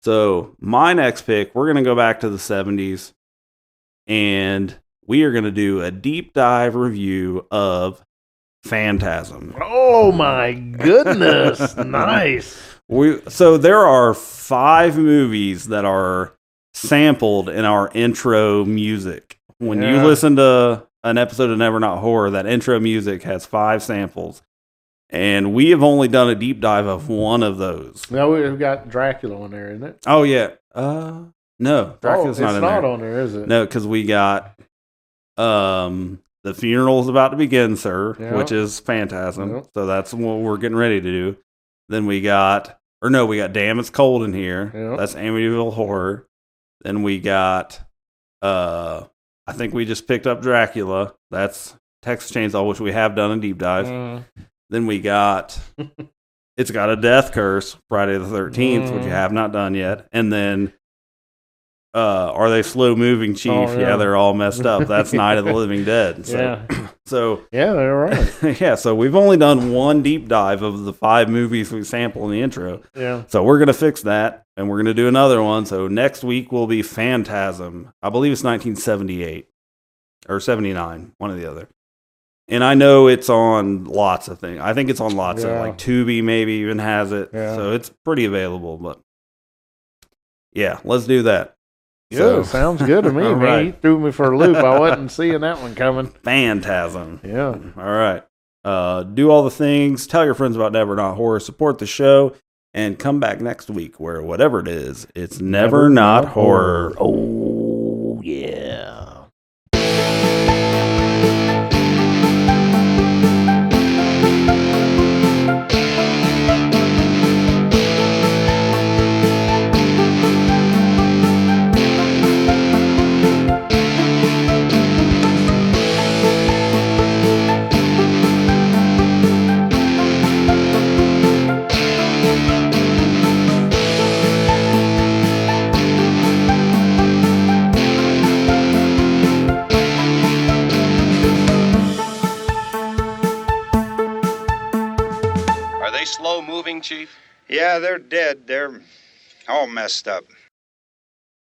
So my next pick, we're going to go back to the 70s, and we are going to do a deep dive review of Phantasm. Oh my goodness. Nice. So there are 5 movies that are sampled in our intro music. When you listen to an episode of Never Not Horror, that intro music has 5 samples. And we have only done a deep dive of one of those. No, we've got Dracula on there, isn't it? Oh, yeah. No, Dracula's not in there. It's not on there, is it? No, because we got The Funeral's About to Begin, Sir, which is Phantasm. Yep. So that's what we're getting ready to do. Then we got Damn It's Cold in here. Yep. That's Amityville Horror. Then we got, I think we just picked up Dracula. That's Texas Chainsaw, which we have done a deep dive. Then we got, It's Got a Death Curse, Friday the 13th, which you have not done yet. And then, Are They Slow Moving, Chief? Oh, yeah, they're all messed up. That's Night of the Living Dead. So, yeah, they're right. Yeah, so we've only done one deep dive of the 5 movies we sample in the intro. Yeah. So we're going to fix that, and we're going to do another one. So next week will be Phantasm. I believe it's 1978 or 79, one or the other. And I know it's on lots of things. I think it's on lots of, like, Tubi maybe even has it. Yeah. So it's pretty available. But yeah, let's do that. Yeah, so, sounds good to me, man. Right. You threw me for a loop. I wasn't seeing that one coming. Phantasm. Yeah. All right. Do all the things. Tell your friends about Never Not Horror. Support the show. And come back next week where whatever it is, it's never not horror. Oh, yeah. Slow moving, Chief? Yeah, they're dead. They're all messed up.